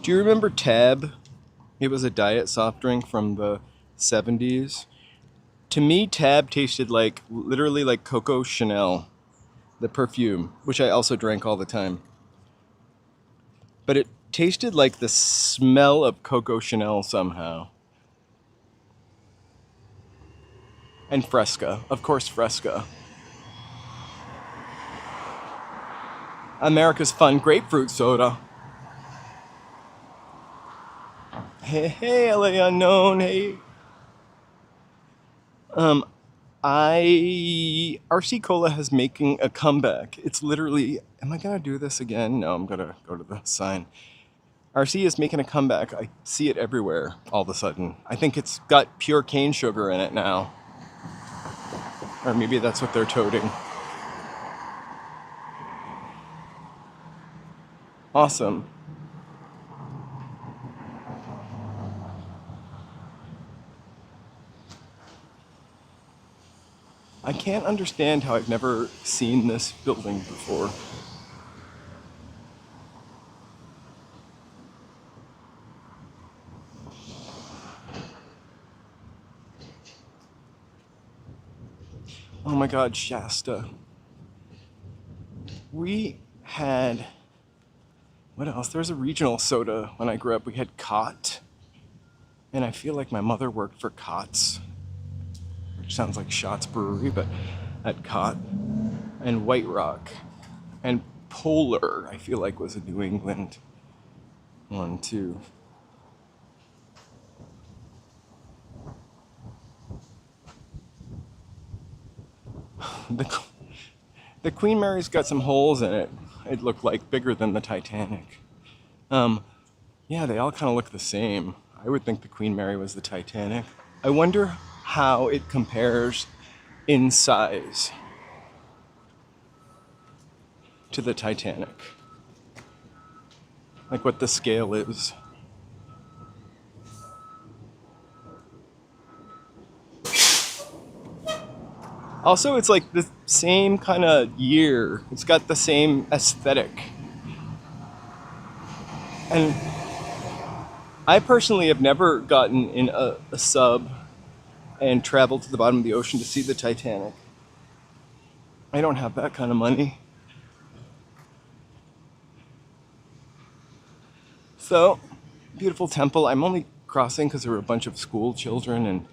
Do you remember Tab? It was a diet soft drink from the 70s. To me, Tab tasted like literally like Coco Chanel, the perfume, which I also drank all the time. But it tasted like the smell of Coco Chanel somehow. And Fresca, of course, Fresca. America's Fun grapefruit soda. Hey, LA Unknown, hey. Um, RC Cola has making a comeback. It's literally, am I gonna do this again? No, I'm gonna go to the sign. RC is making a comeback. I see it everywhere all of a sudden. I think it's got pure cane sugar in it now. Or maybe that's what they're toting. Awesome. I can't understand how I've never seen this building before. Oh my god, Shasta. We had. What else? There was a regional soda when I grew up. We had Cot. And I feel like my mother worked for Cots, which sounds like Shots Brewery, but at Cot. And White Rock. And Polar, I feel like, was a New England one too. The, the Queen Mary's got some holes in it. It looked like bigger than the Titanic. Yeah, they all kind of look the same. I would think the Queen Mary was the Titanic. I wonder how it compares in size to the Titanic. Like what the scale is. Also, it's like the same kind of year. It's got the same aesthetic. And I personally have never gotten in a sub and traveled to the bottom of the ocean to see the Titanic. I don't have that kind of money. So, beautiful temple. I'm only crossing because there were a bunch of school children and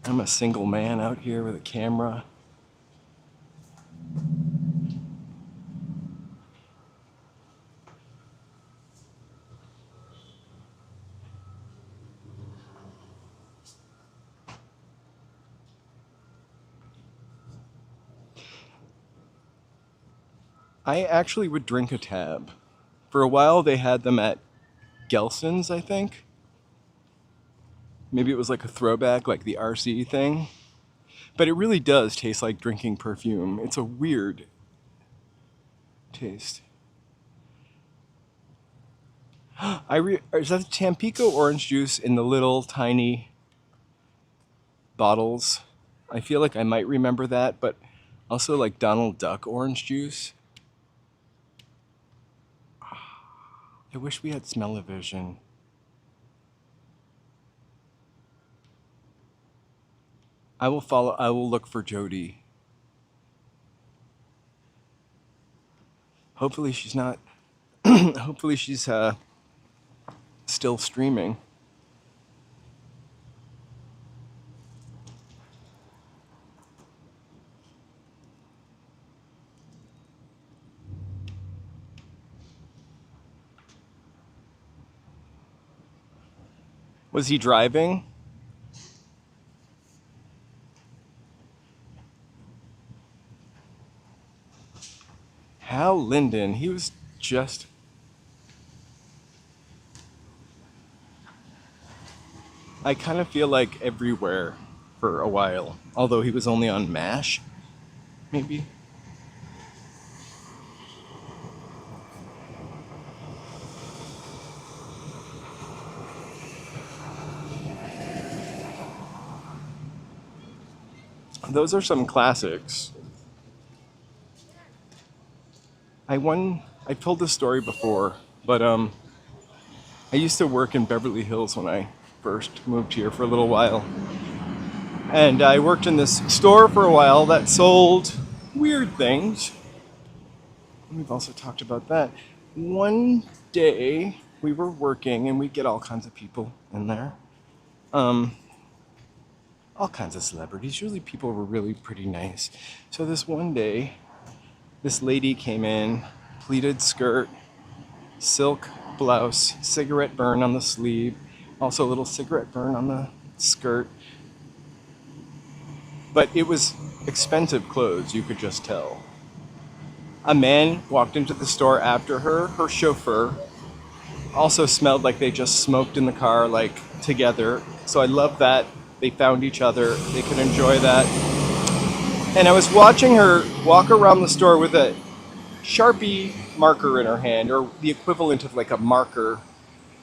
I'm a single man out here with a camera. I actually would drink a tab. For a while, they had them at Gelson's, I think. Maybe it was like a throwback, like the RC thing. But it really does taste like drinking perfume. It's a weird taste. Is that Tampico orange juice in the little tiny bottles? I feel like I might remember that, but also like Donald Duck orange juice. I wish we had smell-o-vision. I will look for Jody. Hopefully she's not, hopefully she's still streaming. Was he driving? Hal Linden, he was just... I kind of feel like everywhere for a while, although he was only on MASH, maybe. Those are some classics. I've told this story before, but I used to work in Beverly Hills when I first moved here for a little while. And I worked in this store for a while that sold weird things. We've also talked about that. One day we were working and we get all kinds of people in there. All kinds of celebrities. Usually people were really pretty nice. So this one day, this lady came in, pleated skirt, silk blouse, cigarette burn on the sleeve, also a little cigarette burn on the skirt. But it was expensive clothes, you could just tell. A man walked into the store after her. Her chauffeur also smelled like they just smoked in the car, like together. So I love that they found each other. They could enjoy that. And I was watching her walk around the store with a Sharpie marker in her hand, or the equivalent of like a marker.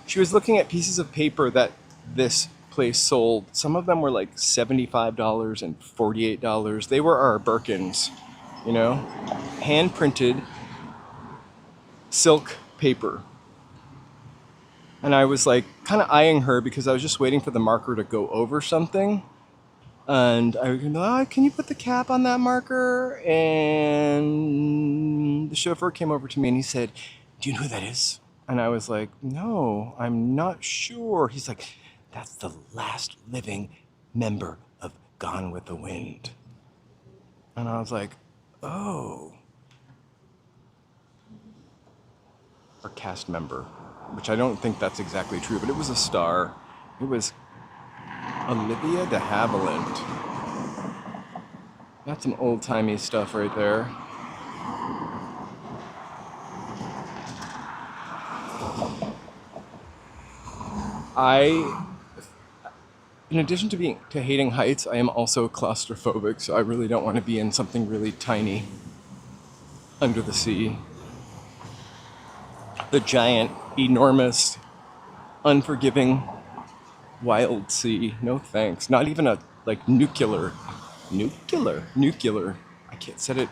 She was looking at pieces of paper that this place sold. Some of them were like $75 and $48. They were our Birkins, you know, hand printed silk paper. And I was like kind of eyeing her because I was just waiting for the marker to go over something. And I was going, oh, can you put the cap on that marker? And the chauffeur came over to me and he said, do you know who that is? And I was like, no, I'm not sure. He's like, that's the last living member of Gone with the Wind. And I was like, oh. Or cast member, which I don't think that's exactly true, but it was a star. It was Olivia de Havilland. That's some old-timey stuff right there. In addition to hating heights, I am also claustrophobic, so I really don't want to be in something really tiny under the sea. The giant, enormous, unforgiving, wild sea. No thanks. Not even a, like, nuclear. I can't said it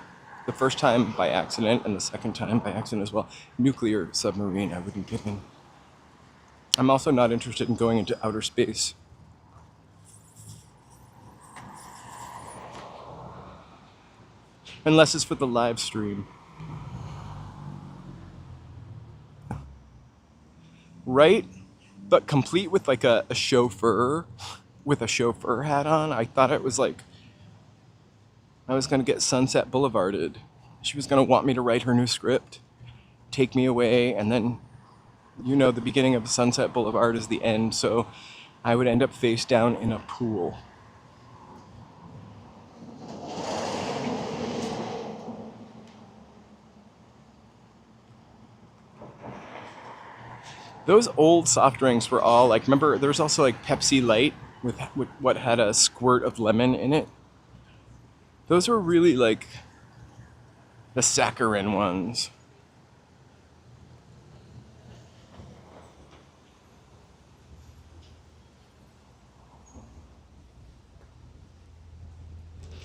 the first time by accident and the second time by accident as well. Nuclear submarine I wouldn't get in. I'm also not interested in going into outer space. Unless it's for the live stream. Right? But complete with like a chauffeur, with a chauffeur hat on. I thought it was like, I was going to get Sunset Boulevarded. She was going to want me to write her new script, take me away, and then, you know, the beginning of Sunset Boulevard is the end, so I would end up face down in a pool. Those old soft drinks were all like, remember, there was also like Pepsi Light with what had a squirt of lemon in it. Those were really like the saccharine ones.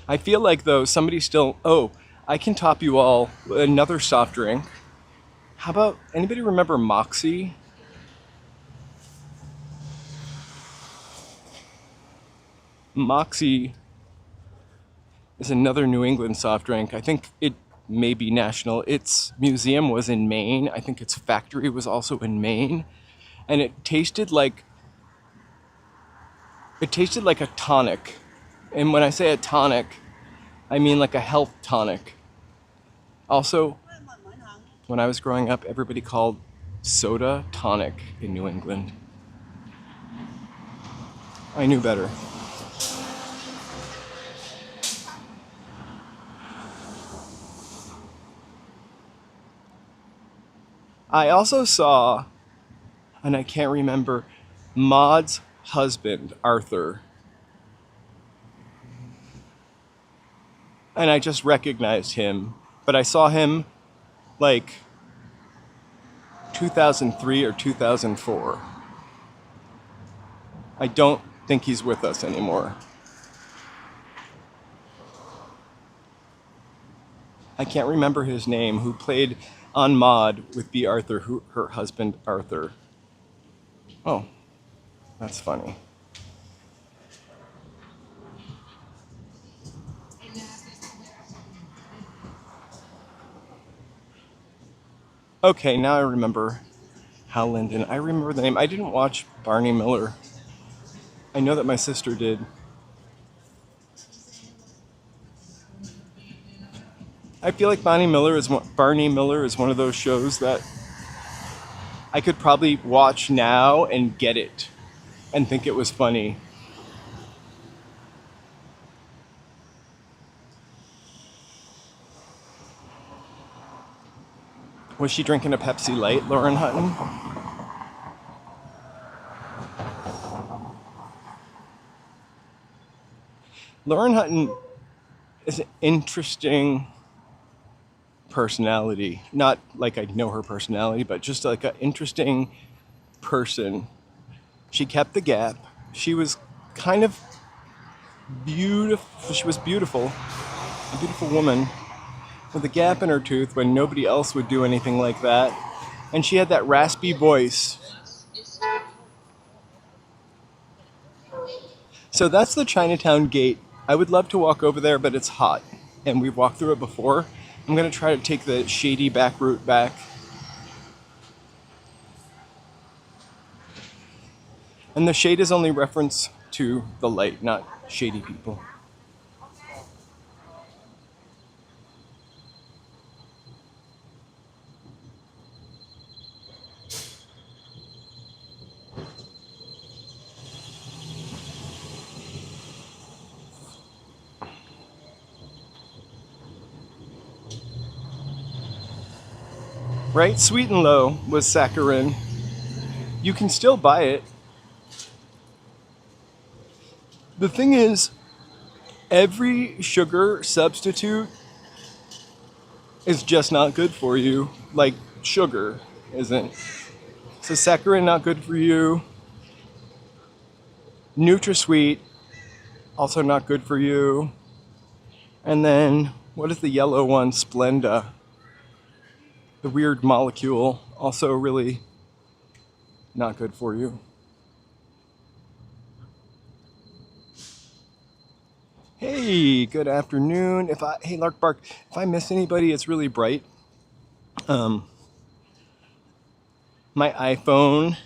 I feel like though somebody still, oh, I can top you all another soft drink. How about, anybody remember Moxie? Moxie is another New England soft drink. I think it may be national. Its museum was in Maine. I think its factory was also in Maine. And it tasted like a tonic. And when I say a tonic, I mean like a health tonic. Also, when I was growing up, everybody called soda tonic in New England. I knew better. I also saw, and I can't remember, Maud's husband, Arthur. And I just recognized him, but I saw him like 2003 or 2004. I don't think he's with us anymore. I can't remember his name, who played on Maud with B. Arthur, her husband Arthur. Oh, that's funny. Okay, now I remember Hal Linden. I remember the name. I didn't watch Barney Miller. I know that my sister did. I feel like Barney Miller is one of those shows that I could probably watch now and get it and think it was funny. Was she drinking a Pepsi Light, Lauren Hutton? Lauren Hutton is an interesting personality. Not like I know her personality, but just like an interesting person. She kept the gap. She was kind of beautiful. She was beautiful. A beautiful woman with a gap in her tooth when nobody else would do anything like that. And she had that raspy voice. So that's the Chinatown gate. I would love to walk over there, but it's hot. And we've walked through it before. I'm going to try to take the shady back route back. And the shade is only reference to the light, not shady people. Right? Sweet and Low was saccharin. You can still buy it. The thing is, every sugar substitute is just not good for you. Like sugar isn't. So saccharin not good for you. NutraSweet also not good for you. And then what is the yellow one? Splenda. The weird molecule, also really not good for you. Hey, good afternoon. Hey, Lark Bark, if I miss anybody, it's really bright. My iPhone,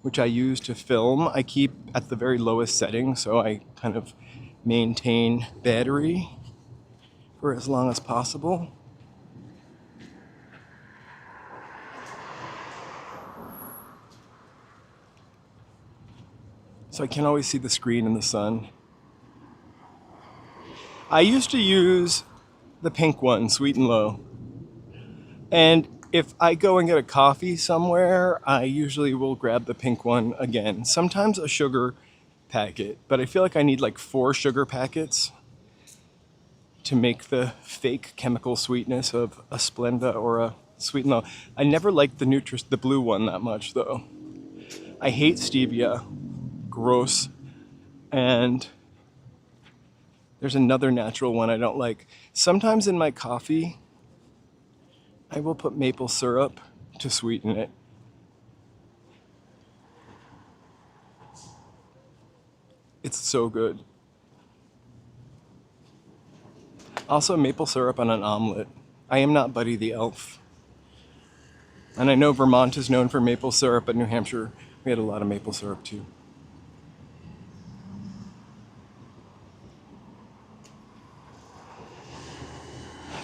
which I use to film, I keep at the very lowest setting, so I kind of maintain battery for as long as possible. So I can't always see the screen in the sun. I used to use the pink one, Sweet and Low. And If I go and get a coffee somewhere, I usually will grab the pink one again. Sometimes a sugar packet, but I feel like I need like 4 sugar packets to make the fake chemical sweetness of a Splenda or a Sweet and Low. I never liked the blue one that much though. I hate stevia. Gross. And there's another natural one I don't like. Sometimes in my coffee, I will put maple syrup to sweeten it. It's so good. Also, maple syrup on an omelet. I am not Buddy the Elf. And I know Vermont is known for maple syrup, but New Hampshire, we had a lot of maple syrup too.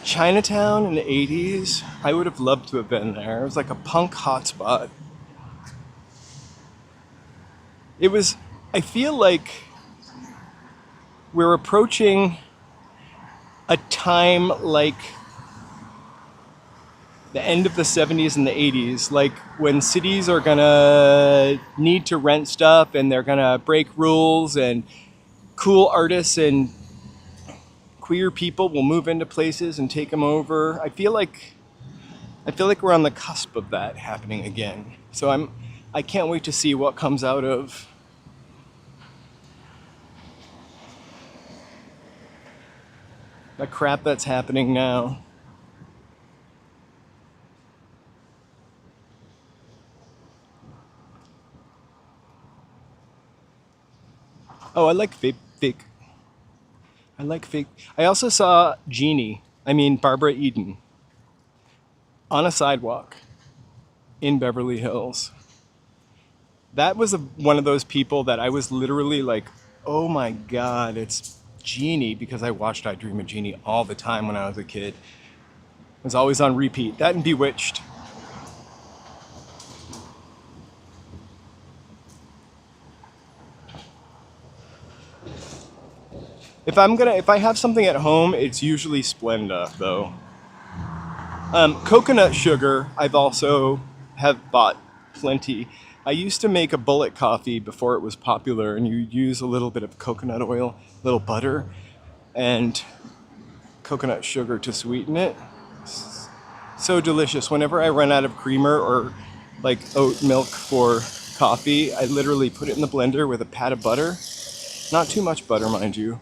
Chinatown in the 80s, I would have loved to have been there. It was like a punk hotspot. It was, I feel like we're approaching a time like the end of the 70s and the 80s, like when cities are gonna need to rent stuff and they're gonna break rules and cool artists and queer people will move into places and take them over. I feel like we're on the cusp of that happening again. So I can't wait to see what comes out of the crap that's happening now. Oh, I like fake. I like fake. I also saw Barbara Eden, on a sidewalk in Beverly Hills. That was one of those people that I was literally like, oh my God, it's Jeannie, because I watched I Dream of Jeannie all the time when I was a kid. It was always on repeat. That and Bewitched. If I have something at home, it's usually Splenda though. Coconut sugar, I've also have bought plenty. I used to make a bullet coffee before it was popular, and you use a little bit of coconut oil, a little butter, and coconut sugar to sweeten it. So delicious. Whenever I run out of creamer or like oat milk for coffee, I literally put it in the blender with a pat of butter. Not too much butter, mind you.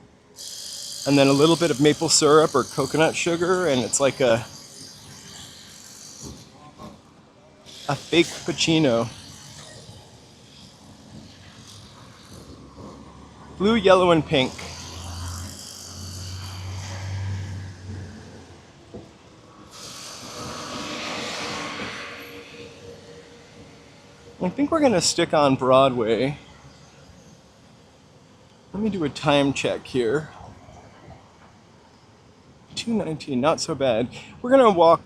And then a little bit of maple syrup or coconut sugar, and it's like a fake cappuccino. Blue, yellow, and pink. I think we're gonna stick on Broadway. Let me do a time check here. 2:19, not so bad. We're gonna walk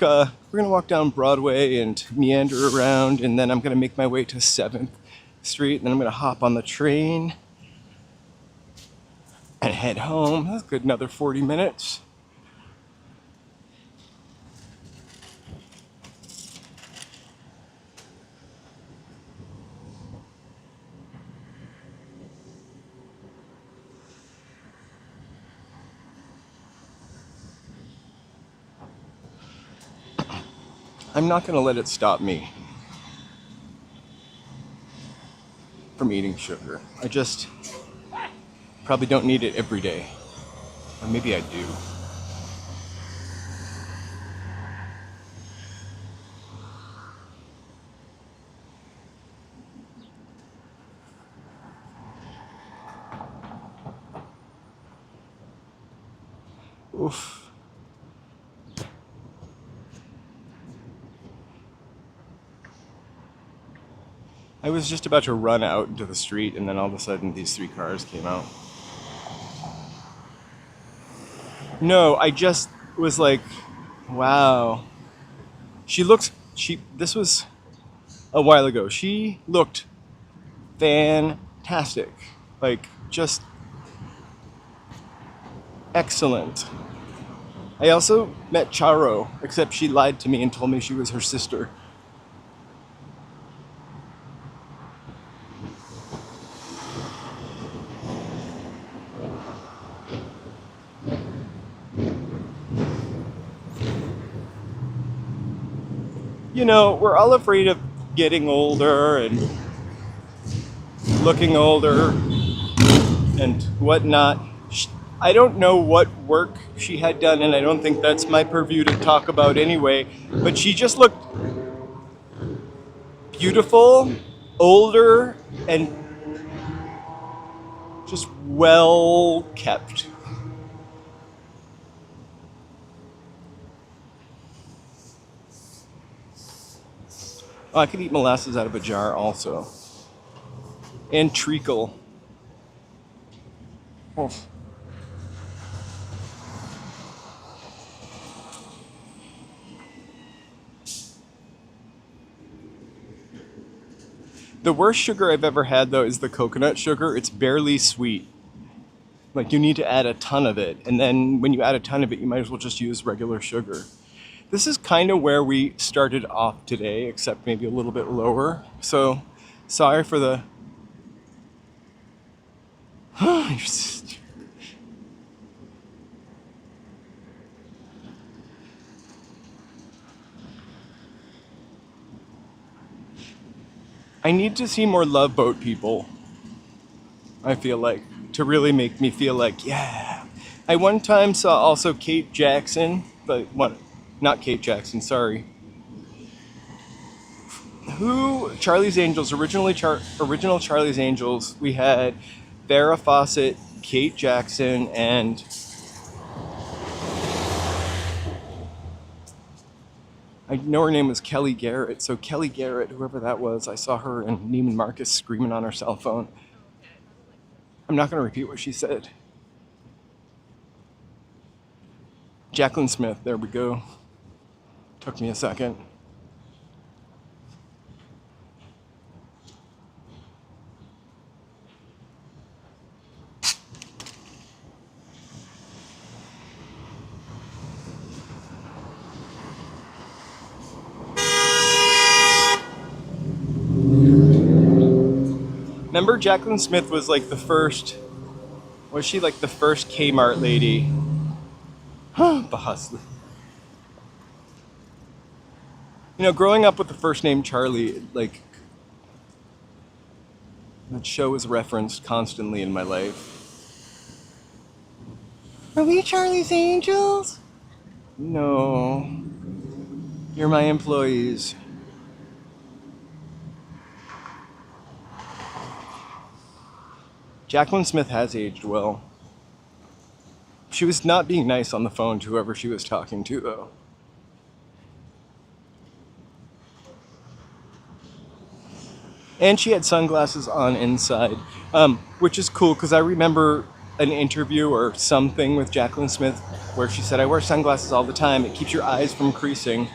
down Broadway and meander around, and then I'm gonna make my way to 7th Street, and then I'm gonna hop on the train and head home. That's good, another 40 minutes. I'm not gonna let it stop me from eating sugar. I just probably don't need it every day. Or maybe I do. Oof. I was just about to run out into the street, and then all of a sudden these 3 cars came out. No, I just was like, wow. This was a while ago. She looked fantastic. Like, just excellent. I also met Charo, except she lied to me and told me she was her sister. You know, we're all afraid of getting older and looking older and whatnot. I don't know what work she had done, and I don't think that's my purview to talk about anyway, but she just looked beautiful, older, and just well kept. Oh, I could eat molasses out of a jar also. And treacle. Oh. The worst sugar I've ever had, though, is the coconut sugar. It's barely sweet. Like, you need to add a ton of it. And then when you add a ton of it, you might as well just use regular sugar. This is kind of where we started off today, except maybe a little bit lower. So, sorry for the... I need to see more Love Boat people, I feel like, to really make me feel like, yeah. I one time saw also Kate Jackson, but what? Not Kate Jackson, sorry. Who? Charlie's Angels, original Charlie's Angels, we had Farrah Fawcett, Kate Jackson, and I know her name was Kelly Garrett. So Kelly Garrett, whoever that was, I saw her and Neiman Marcus screaming on her cell phone. I'm not going to repeat what she said. Jacqueline Smith, there we go. Took me a second. Remember Jacqueline Smith was like the first, was she like the first Kmart lady? Boss. You know, growing up with the first name Charlie, like, that show is referenced constantly in my life. Are we Charlie's Angels? No. You're my employees. Jacqueline Smith has aged well. She was not being nice on the phone to whoever she was talking to, though. And she had sunglasses on inside, which is cool because I remember an interview or something with Jacqueline Smith where she said, I wear sunglasses all the time. It keeps your eyes from creasing.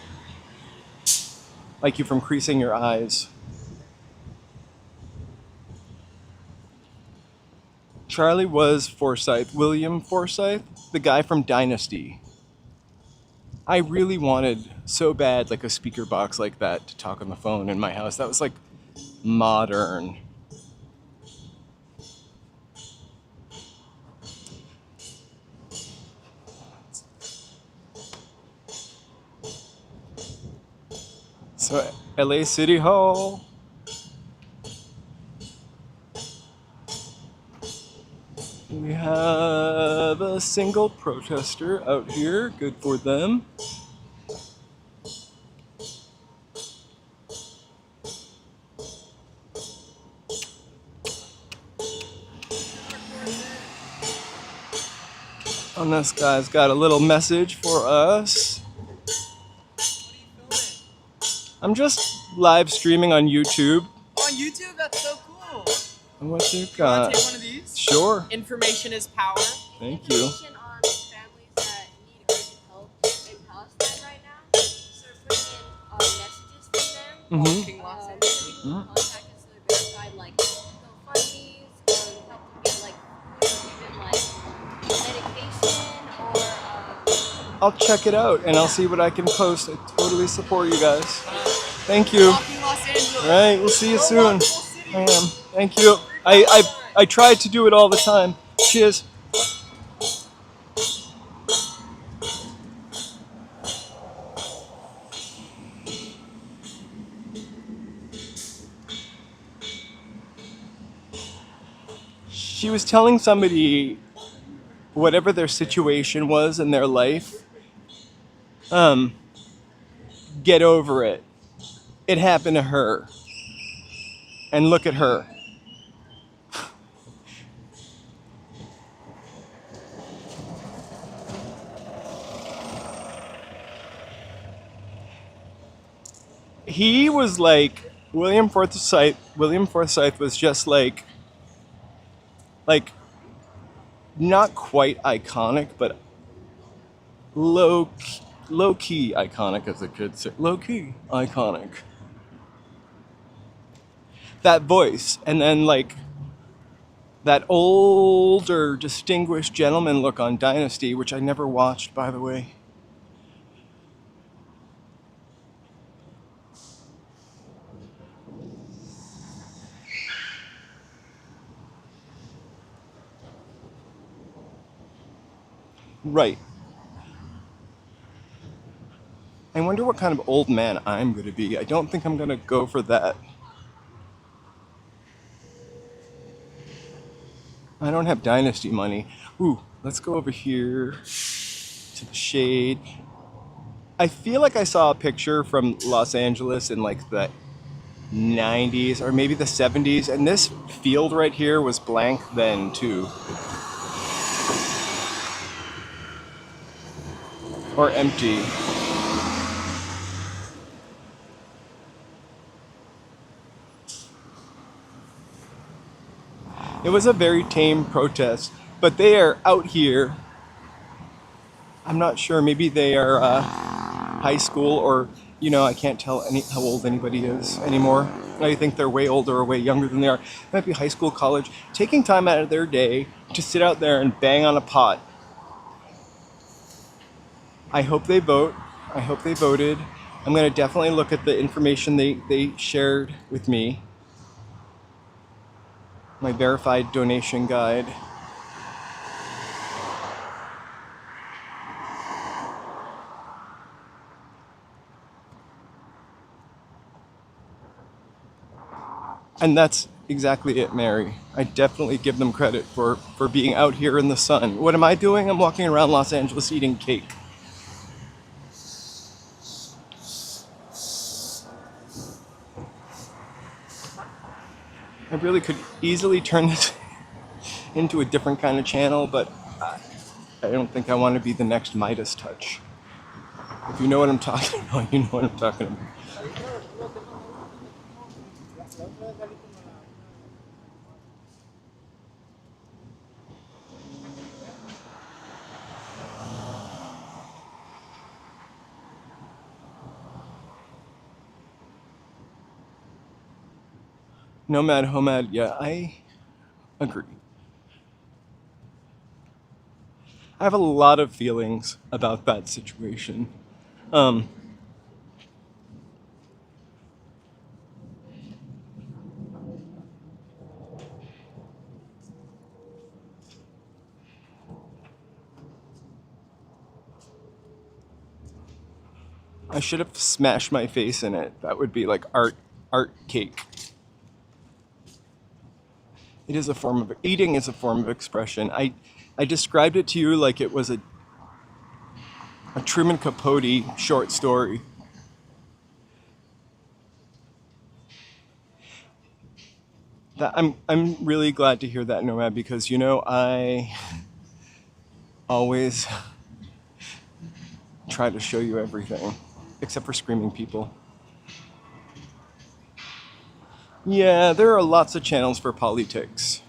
Like you from creasing your eyes. Charlie was Forsyth, William Forsyth, the guy from Dynasty. I really wanted so bad like a speaker box like that to talk on the phone in my house. That was like modern. So LA City Hall. We have a single protester out here. Good for them. And this guy's got a little message for us. I'm just live streaming on YouTube. On YouTube? That's so cool. And what you You want got? to take one of these? Sure. Information is power. Thank you. Information on families that need urgent help in Palestine right now. So we're putting in messages from them. King Lots So people can contact us so they're verified, like GoFundMes, help them get like food, even like medication or I'll check it out and I'll see what I can post. I totally support you guys. Thank you. Walking Los Angeles. All right, we'll see you soon. Wonderful city. I am. Thank you. I try to do it all the time. Cheers. She was telling somebody whatever their situation was in their life, get over it. It happened to her. And look at her. He was like William Forsythe. William Forsythe was just like not quite iconic, but low key iconic, as a kid say. Low key iconic. That voice, and then like that older, distinguished gentleman look on Dynasty, which I never watched, by the way. Right. I wonder what kind of old man I'm going to be. I don't think I'm going to go for that. I don't have Dynasty money. Ooh, let's go over here to the shade. I feel like I saw a picture from Los Angeles in like the 90s or maybe the 70s, and this field right here was blank then too. Or empty. It was a very tame protest, but they are out here. I'm not sure, maybe they are high school or, you know, I can't tell how old anybody is anymore. I think they're way older or way younger than they are. Might be high school, college, taking time out of their day to sit out there and bang on a pot. I hope they vote. I hope they voted. I'm going to definitely look at the information they shared with me. My verified donation guide. And that's exactly it, Mary. I definitely give them credit for being out here in the sun. What am I doing? I'm walking around Los Angeles eating cake. I really could easily turn this into a different kind of channel, but I don't think I want to be the next Midas touch. If you know what I'm talking about, you know what I'm talking about. Nomad, Homad, yeah, I agree. I have a lot of feelings about that situation. I should have smashed my face in it. That would be like art cake. It is a form of eating is a form of expression. I described it to you like it was a Truman Capote short story. That I'm really glad to hear that, Nomad, because you know I always try to show you everything, except for screaming people. Yeah, there are lots of channels for politics.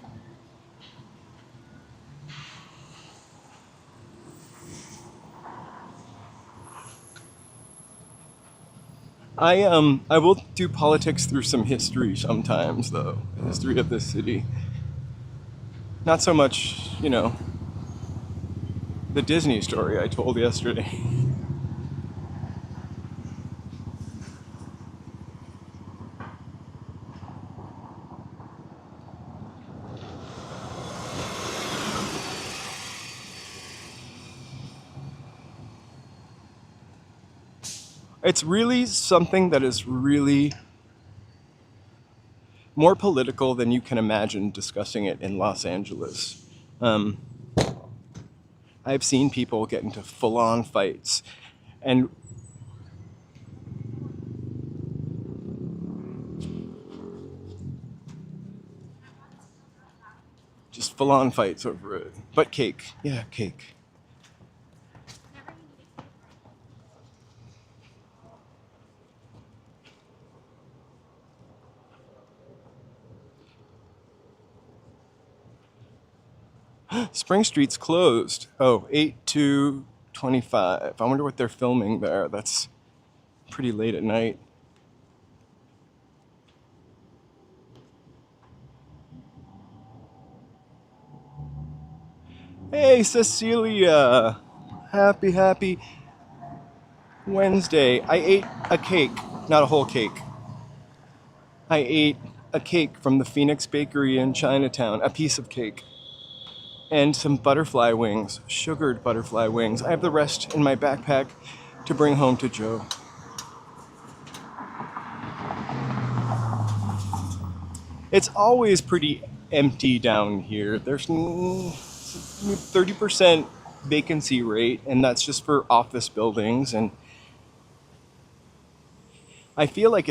I will do politics through some history sometimes, though. The history of this city. Not so much, you know, the Disney story I told yesterday. It's really something that is really more political than you can imagine discussing it in Los Angeles. I've seen people get into full-on fights, and just full-on fights over it. But cake, yeah, cake. Spring Street's closed. Oh, 8 to 25. I wonder what they're filming there. That's pretty late at night. Hey, Cecilia! Happy Wednesday. I ate a cake, not a whole cake. I ate a cake from the Phoenix Bakery in Chinatown, a piece of cake. And some butterfly wings, sugared butterfly wings. I have the rest in my backpack to bring home to Joe. It's always pretty empty down here. There's 30% vacancy rate, and that's just for office buildings. And I feel like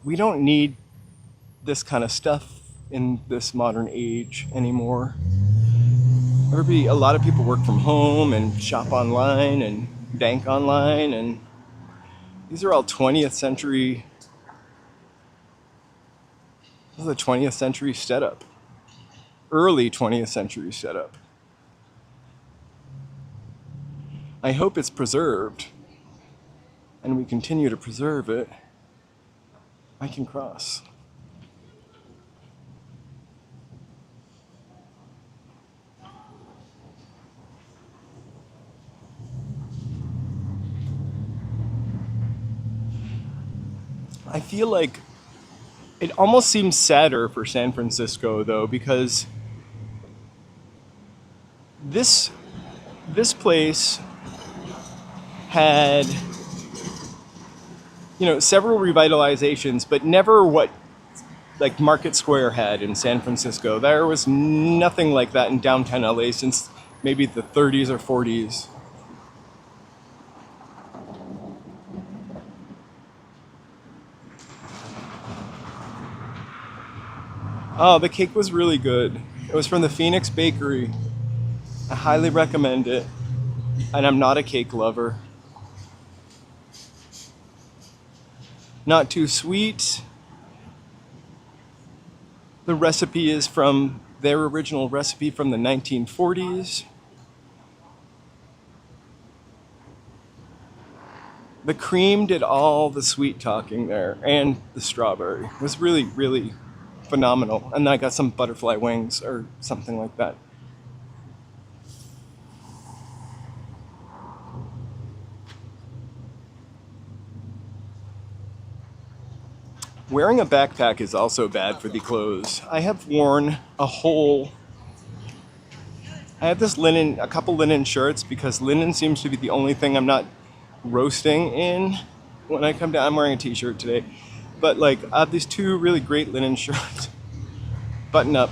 we don't need this kind of stuff in this modern age anymore. A lot of people work from home and shop online and bank online, and these are all 20th century. This is a 20th century setup, early 20th century setup. I hope it's preserved, and we continue to preserve it. I can cross. I feel like it almost seems sadder for San Francisco, though, because this place had, several revitalizations, but never what like Market Square had in San Francisco. There was nothing like that in downtown LA since maybe the 30s or 40s. Oh, the cake was really good. It was from the Phoenix Bakery. I highly recommend it. And I'm not a cake lover. Not too sweet. The recipe is from their original recipe from the 1940s. The cream did all the sweet talking there, and the strawberry. It was really, really phenomenal. And then I got some butterfly wings or something like that. Wearing a backpack is also bad for the clothes. I have worn I have a couple linen shirts, because linen seems to be the only thing I'm not roasting in when I come down. I'm wearing a t-shirt today. But I have these two really great linen shirts, button up.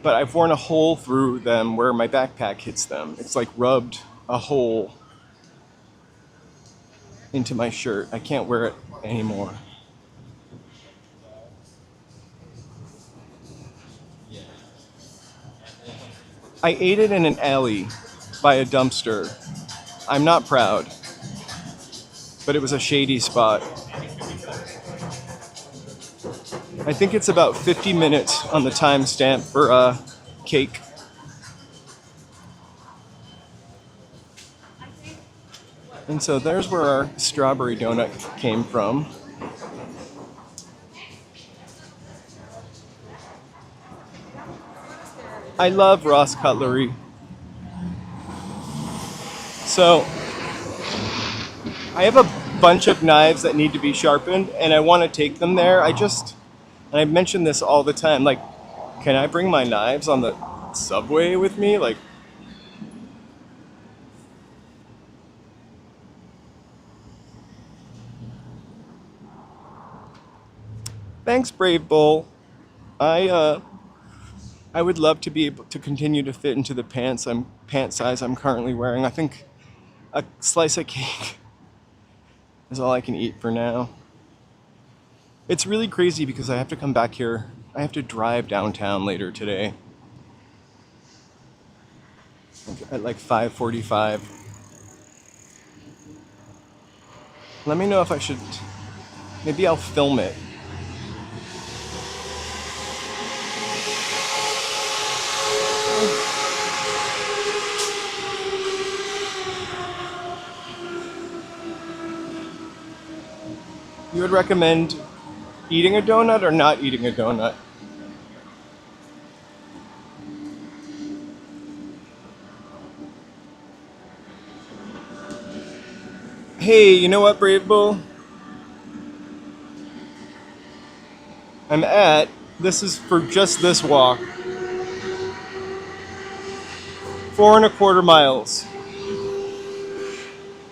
But I've worn a hole through them where my backpack hits them. It's rubbed a hole into my shirt. I can't wear it anymore. I ate it in an alley by a dumpster. I'm not proud, but it was a shady spot. I think it's about 50 minutes on the timestamp for a cake. And so there's where our strawberry donut came from. I love Ross Cutlery. So I have a bunch of knives that need to be sharpened, and I want to take them there. And I mention this all the time, like, can I bring my knives on the subway with me? Like, thanks, Brave Bull. I would love to be able to continue to fit into the pant size I'm currently wearing. I think a slice of cake is all I can eat for now. It's really crazy because I have to come back here. I have to drive downtown later today at like 5:45. Let me know if I should. Maybe I'll film it. You would recommend eating a donut or not eating a donut? Hey, you know what, Brave Bull? This is for just this walk, 4.25 miles.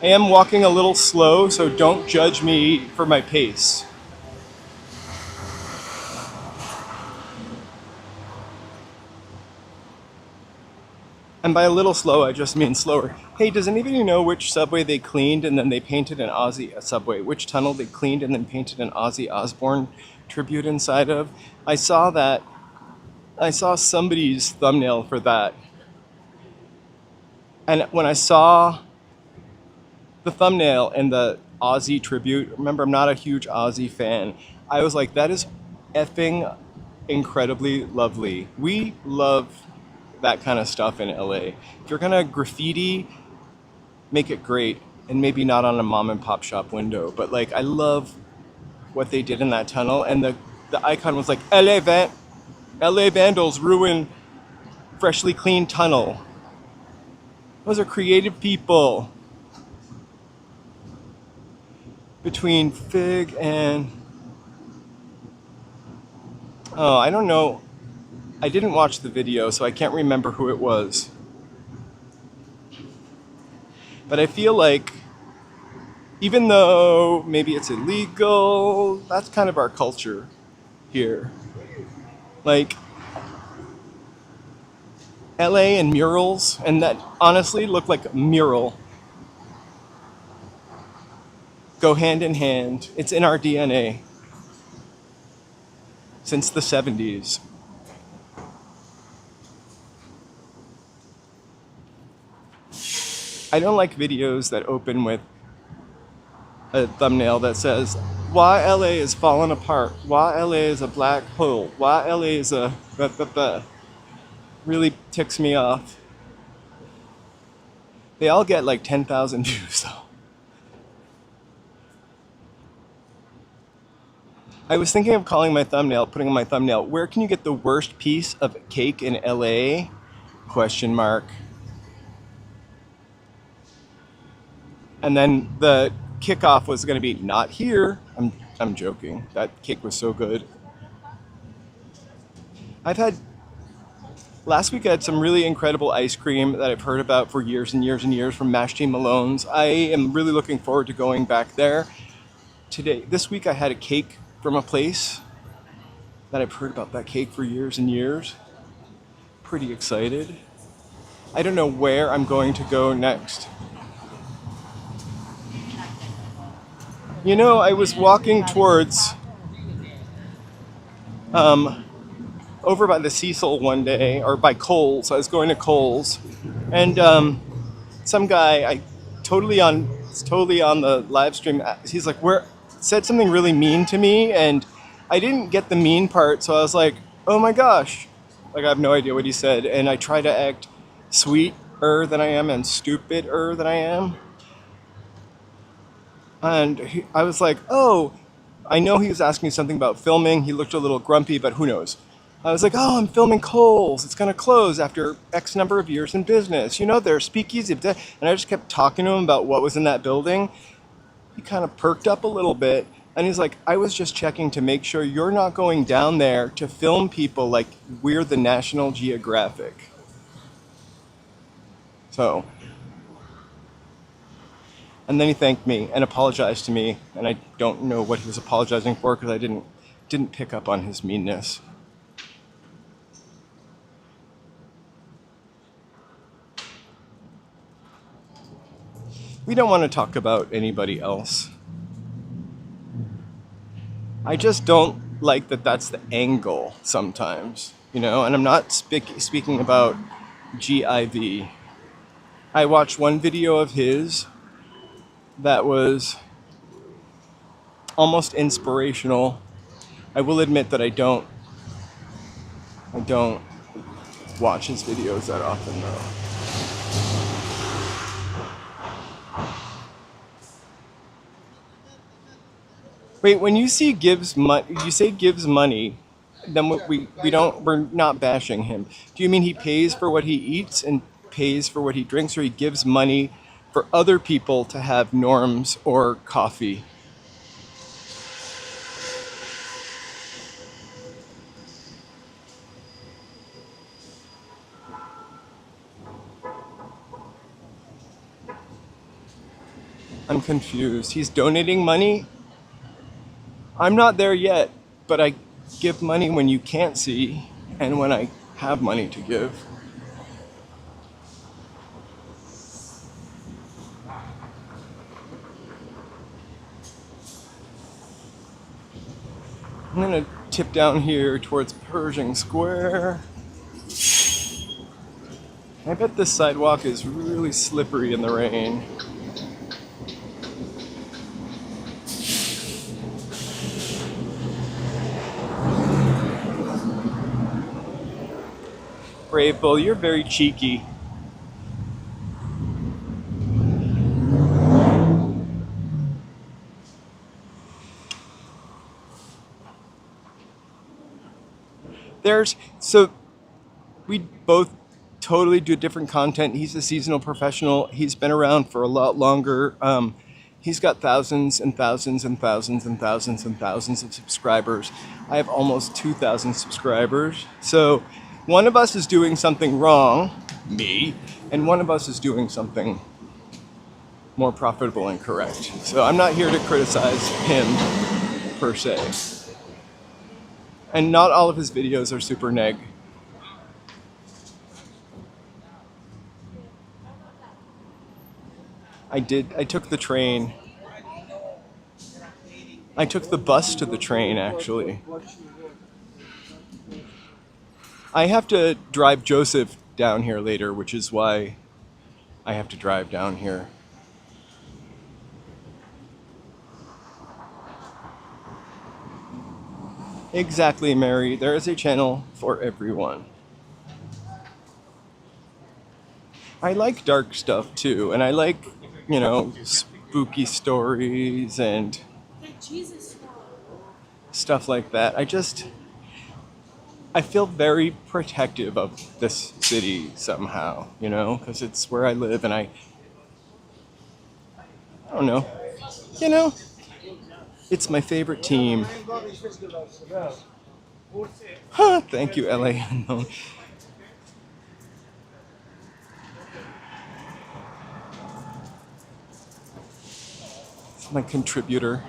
I am walking a little slow, so don't judge me for my pace. And by a little slow, I just mean slower. Hey, does anybody know which subway they cleaned and then they painted an subway? Which tunnel they cleaned and then painted an Ozzy Osbourne tribute inside of? I saw that. I saw somebody's thumbnail for that. And when I saw the thumbnail and the Ozzy tribute, remember, I'm not a huge Ozzy fan. I was like, that is effing incredibly lovely. We love that kind of stuff in LA. If you're gonna graffiti, make it great, and maybe not on a mom and pop shop window. But like, I love what they did in that tunnel, and the icon was like, LA vandals ruin freshly cleaned tunnel. Those are creative people. Between Fig and... Oh, I don't know. I didn't watch the video, so I can't remember who it was. But I feel like, even though maybe it's illegal, that's kind of our culture here. Like, LA and murals, and that honestly look like a mural, go hand in hand. It's in our DNA since the 70s. I don't like videos that open with a thumbnail that says, why LA is falling apart, why LA is a black hole, why LA is a... Really ticks me off. They all get like 10,000 views though. I was thinking of putting on my thumbnail, where can you get the worst piece of cake in LA? Question mark. And then the kickoff was going to be not here. I'm joking. That cake was so good. Last week I had some really incredible ice cream that I've heard about for years and years and years from Mash Team Malone's. I am really looking forward to going back there. This week I had a cake from a place that I've heard about that cake for years and years. Pretty excited. I don't know where I'm going to go next. You know, I was walking towards over by the Cecil one day, or by Kohl's. I was going to Kohl's, and some guy, totally on the live stream, he's like, said something really mean to me, and I didn't get the mean part, so I was like, oh my gosh, like I have no idea what he said, and I try to act sweeter than I am and stupider than I am. And I was like, oh, I know he was asking me something about filming. He looked a little grumpy, but who knows? I was like, oh, I'm filming Kohl's. It's going to close after X number of years in business. You know, they're speakeasy. And I just kept talking to him about what was in that building. He kind of perked up a little bit. And he's like, I was just checking to make sure you're not going down there to film people like we're the National Geographic. So, and then he thanked me and apologized to me. And I don't know what he was apologizing for because I didn't pick up on his meanness. We don't want to talk about anybody else. I just don't like that that's the angle sometimes, you know, and I'm not speaking about GIV. I watched one video of his that was almost inspirational. I will admit that I don't watch his videos that often though. Wait, when you see you say gives money, then we're not bashing him. Do you mean he pays for what he eats and pays for what he drinks, or he gives money for other people to have norms or coffee? I'm confused. He's donating money? I'm not there yet, but I give money when you can't see and when I have money to give. I'm gonna tip down here towards Pershing Square. I bet this sidewalk is really slippery in the rain. Brave Bull, you're very cheeky. So we both totally do different content. He's a seasonal professional. He's been around for a lot longer. He's got thousands and thousands and thousands and thousands and thousands of subscribers. I have almost 2,000 subscribers. So one of us is doing something wrong, me, and one of us is doing something more profitable and correct. So I'm not here to criticize him per se. And not all of his videos are super neg. I took the train. I took the bus to the train, actually. I have to drive Joseph down here later, which is why I have to drive down here. Exactly, Mary. There is a channel for everyone. I like dark stuff too, and I like, you know, spooky stories and stuff like that. I feel very protective of this city somehow, you know, because it's where I live, and I don't know, you know, it's my favorite team. Huh, thank you, LA Unknown. It's my contributor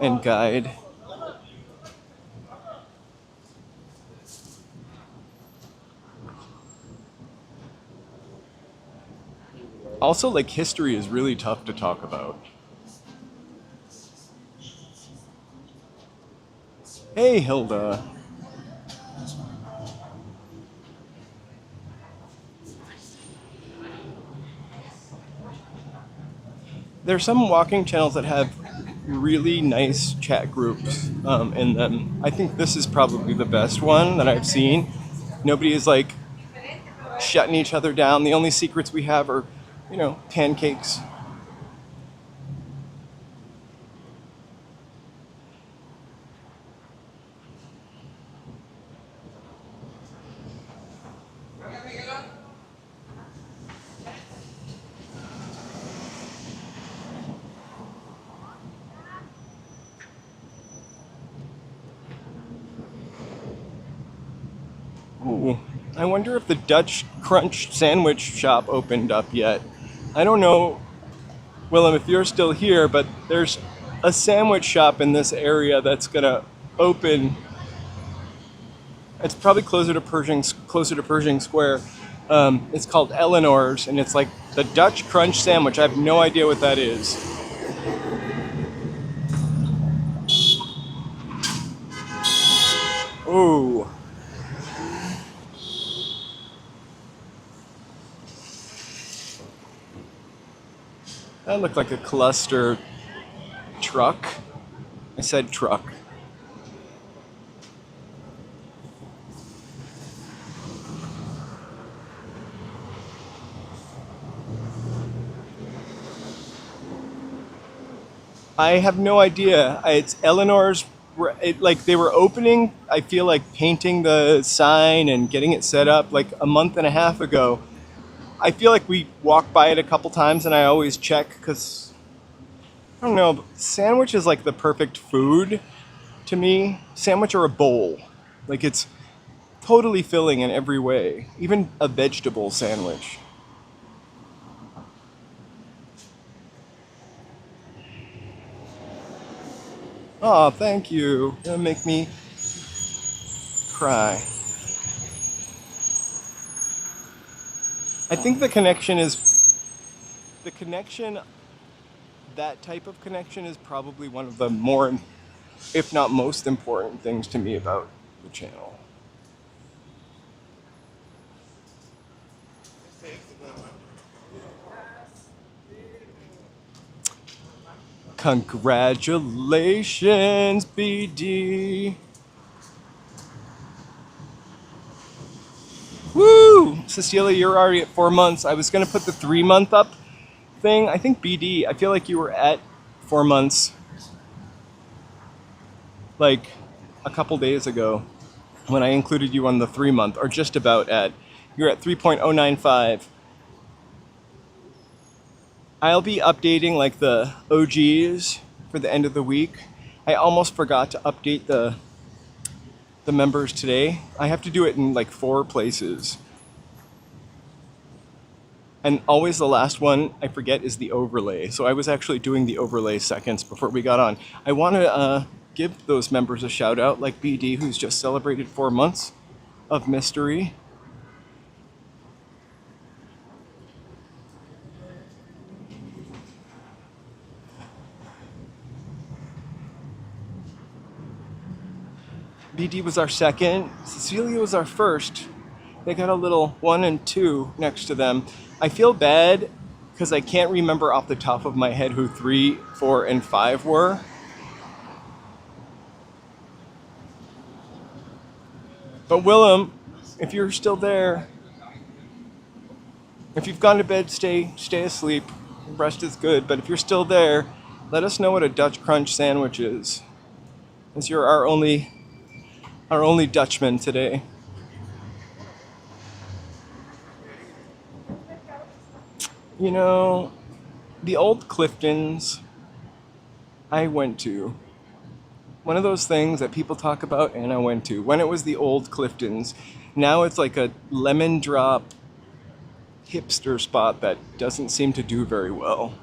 and guide. Also, like, history is really tough to talk about. Hey, Hilda. There's some walking channels that have really nice chat groups in them. I think this is probably the best one that I've seen. Nobody is like shutting each other down. The only secrets we have are, you know, pancakes. I wonder if the Dutch Crunch sandwich shop opened up yet. I don't know, Willem, if you're still here, but there's a sandwich shop in this area that's gonna open. It's probably closer to Pershing Square. It's called Eleanor's, and it's like the Dutch Crunch sandwich. I have no idea what that is. Ooh. That looked like a cluster truck. I said truck. I have no idea. It's Eleanor's. Like they were opening. I feel like painting the sign and getting it set up like a month and a half ago. I feel like we walked by it a couple times, and I always check because I don't know. Sandwich is like the perfect food to me. Sandwich or a bowl, like it's totally filling in every way. Even a vegetable sandwich. Oh, thank you. That'll make me cry. I think the connection, that type of connection is probably one of the more, if not most important things to me about the channel. Congratulations, BD. Woo! Cecilia, you're already at 4 months. I was gonna put the 3 month up thing. I think BD, I feel like you were at 4 months like a couple days ago when I included you on the 3 month, or just about at. You're at 3.095. I'll be updating like the OGs for the end of the week. I almost forgot to update the members today. I have to do it in like 4 places. And always the last one I forget is the overlay. So I was actually doing the overlay seconds before we got on. I want to give those members a shout out, like BD, who's just celebrated 4 months of mystery. BD was our second. Cecilia was our first. They got a little 1 and 2 next to them. I feel bad because I can't remember off the top of my head who 3, 4, and 5 were. But Willem, if you're still there, if you've gone to bed, stay asleep. Rest is good. But if you're still there, let us know what a Dutch Crunch sandwich is, as you're our only Dutchman today. You know, the old Cliftons I went to. One of those things that people talk about and I went to. When it was the old Cliftons. Now it's like a lemon drop hipster spot that doesn't seem to do very well.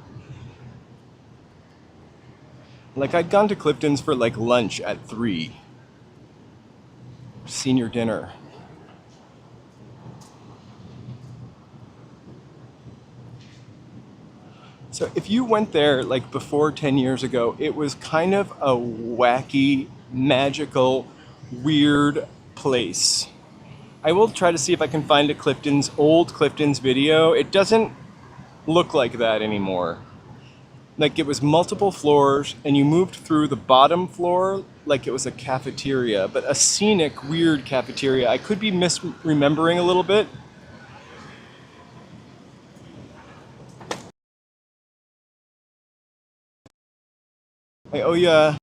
Like I'd gone to Clifton's for like lunch at 3. Senior dinner. So if you went there like before 10 years ago, it was kind of a wacky, magical, weird place. I will try to see if I can find a old Clifton's video. It doesn't look like that anymore. Like it was multiple floors and you moved through the bottom floor like it was a cafeteria, but a scenic, weird cafeteria. I could be misremembering a little bit. I owe ya.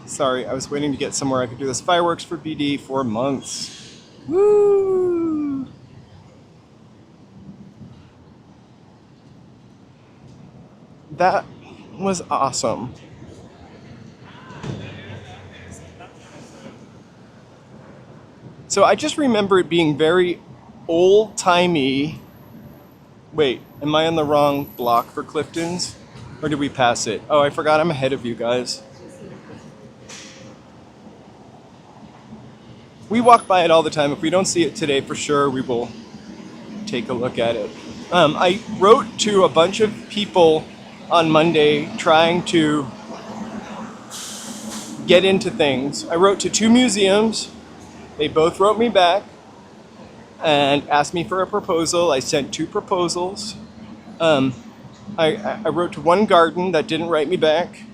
Sorry, I was waiting to get somewhere I could do this. Fireworks for BD 4 months. Woo! That was awesome. So I just remember it being very old-timey. Wait, am I on the wrong block for Clifton's? Or did we pass it? Oh, I forgot I'm ahead of you guys. We walk by it all the time. If we don't see it today, for sure, we will take a look at it. I wrote to a bunch of people on Monday trying to get into things. I wrote to 2 museums. They both wrote me back and asked me for a proposal. I sent 2 proposals. I wrote to 1 garden that didn't write me back.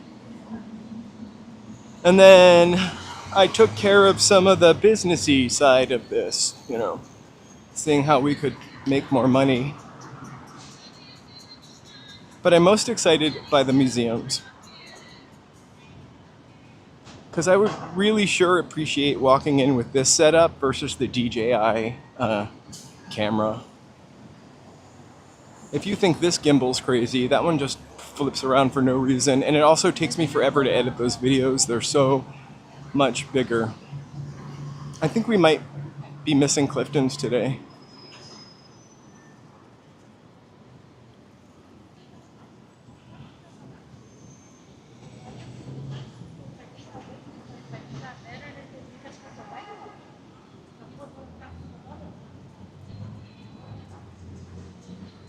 And then I took care of some of the businessy side of this, you know, seeing how we could make more money. But I'm most excited by the museums, because I would really sure appreciate walking in with this setup versus the DJI camera. If you think this gimbal's crazy, that one just flips around for no reason, and it also takes me forever to edit those videos. They're so much bigger. I think we might be missing Clifton's today.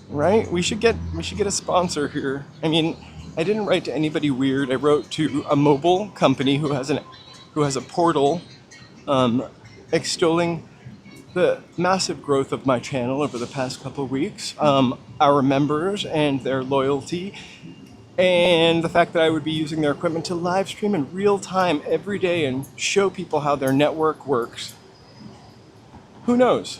Right? We should get a sponsor here. I mean, I didn't write to anybody weird. I wrote to a mobile company who has a portal extolling the massive growth of my channel over the past couple of weeks, our members and their loyalty, and the fact that I would be using their equipment to live stream in real time every day and show people how their network works. Who knows?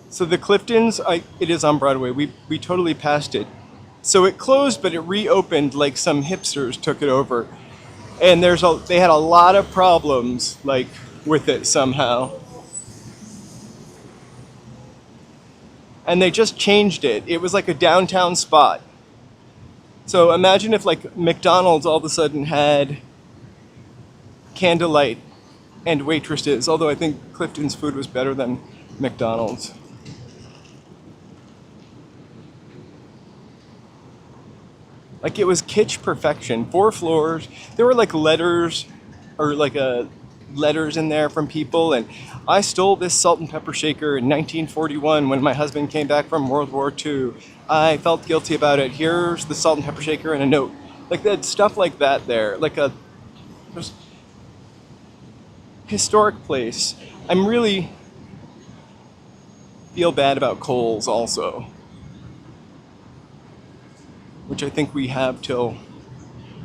So the Clifton's, it is on Broadway. We totally passed it. So it closed, but it reopened like some hipsters took it over. And they had a lot of problems like with it somehow. And they just changed it. It was like a downtown spot. So imagine if like McDonald's all of a sudden had candlelight and waitresses, although I think Clifton's food was better than McDonald's. Like it was kitsch perfection. 4 floors. There were like letters or like letters in there from people. And I stole this salt and pepper shaker in 1941 when my husband came back from World War II. I felt guilty about it. Here's the salt and pepper shaker and a note. Like that stuff like that there. Like a just historic place. I'm really feel bad about Kohl's also, which I think we have till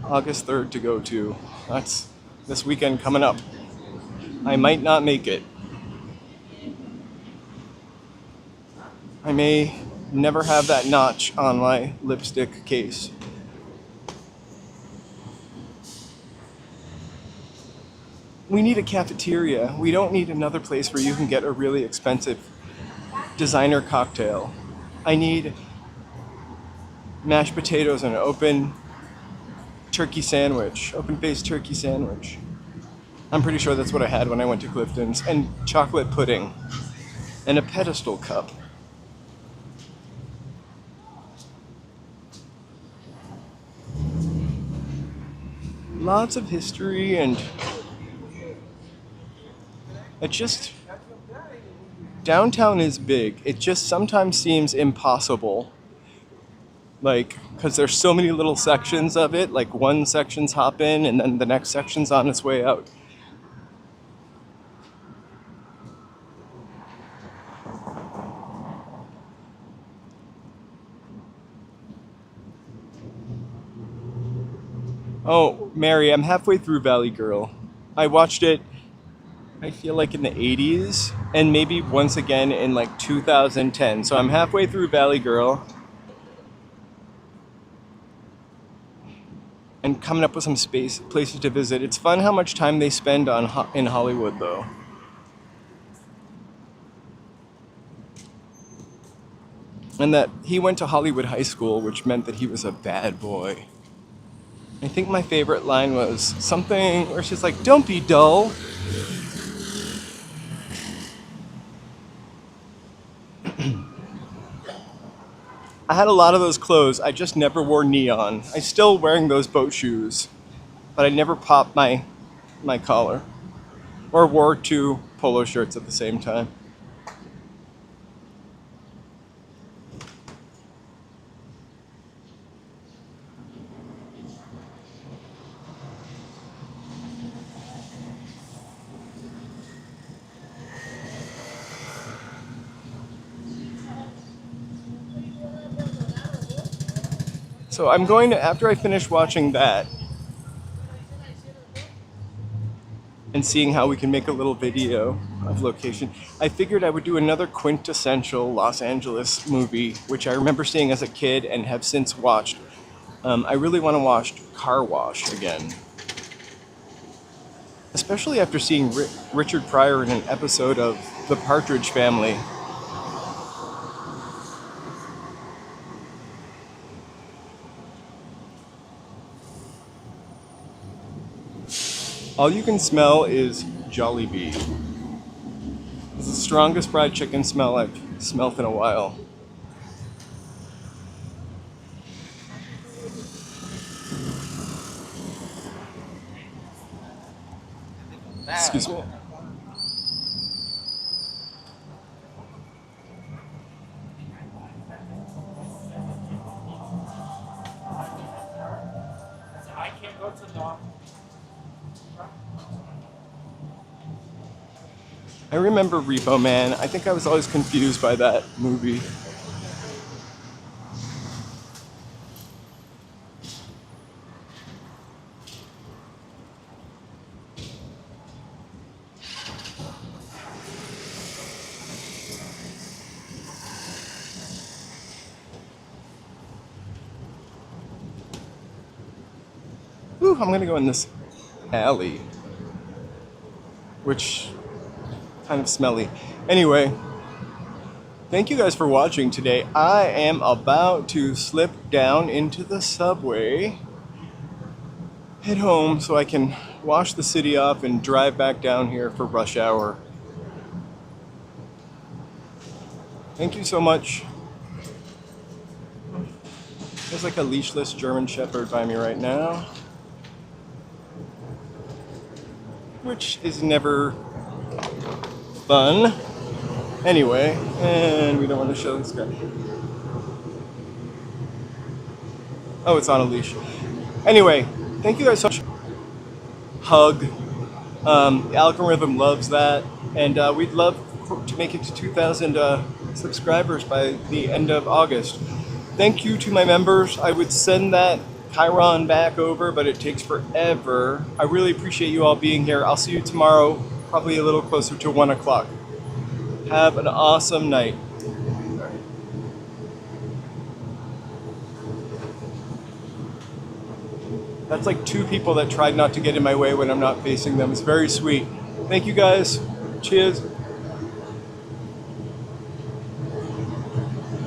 August 3rd to go to. That's this weekend coming up. I might not make it. I may never have that notch on my lipstick case. We need a cafeteria. We don't need another place where you can get a really expensive designer cocktail. I need mashed potatoes and an open turkey sandwich, open-faced turkey sandwich. I'm pretty sure that's what I had when I went to Clifton's. And chocolate pudding. And a pedestal cup. Lots of history, and it just... Downtown is big. It just sometimes seems impossible. Like, because there's so many little sections of it, like one section's hop in and then the next section's on its way out. Oh, Mary, I'm halfway through Valley Girl. I watched it, I feel like in the 80s, and maybe once again in like 2010. So I'm halfway through Valley Girl. And coming up with some places to visit. It's fun how much time they spend in Hollywood, though. And that he went to Hollywood High School, which meant that he was a bad boy. I think my favorite line was something where she's like, "Don't be dull." I had a lot of those clothes. I just never wore neon. I still wearing those boat shoes, but I never popped my collar or wore two polo shirts at the same time. So I'm going to, after I finish watching that and seeing how we can make a little video of location, I figured I would do another quintessential Los Angeles movie, which I remember seeing as a kid and have since watched. I really want to watch Car Wash again. Especially after seeing Richard Pryor in an episode of The Partridge Family. All you can smell is Jollibee. It's the strongest fried chicken smell I've smelt in a while. Excuse me. I can't go to the. I remember Repo Man. I think I was always confused by that movie. Whew, I'm gonna go in this alley, which kind of smelly. Anyway, thank you guys for watching today. I am about to slip down into the subway, head home so I can wash the city off and drive back down here for rush hour. Thank you so much. There's like a leashless German Shepherd by me right now, which is never fun. Anyway, and we don't want to show this guy. Oh, it's on a leash. Anyway, thank you guys so much. Hug. The algorithm loves that, and we'd love to make it to 2,000 subscribers by the end of August. Thank you to my members. I would send that Chiron back over, but it takes forever. I really appreciate you all being here. I'll see you tomorrow, probably a little closer to 1 o'clock. Have an awesome night. That's like 2 people that tried not to get in my way when I'm not facing them. It's very sweet. Thank you guys. Cheers.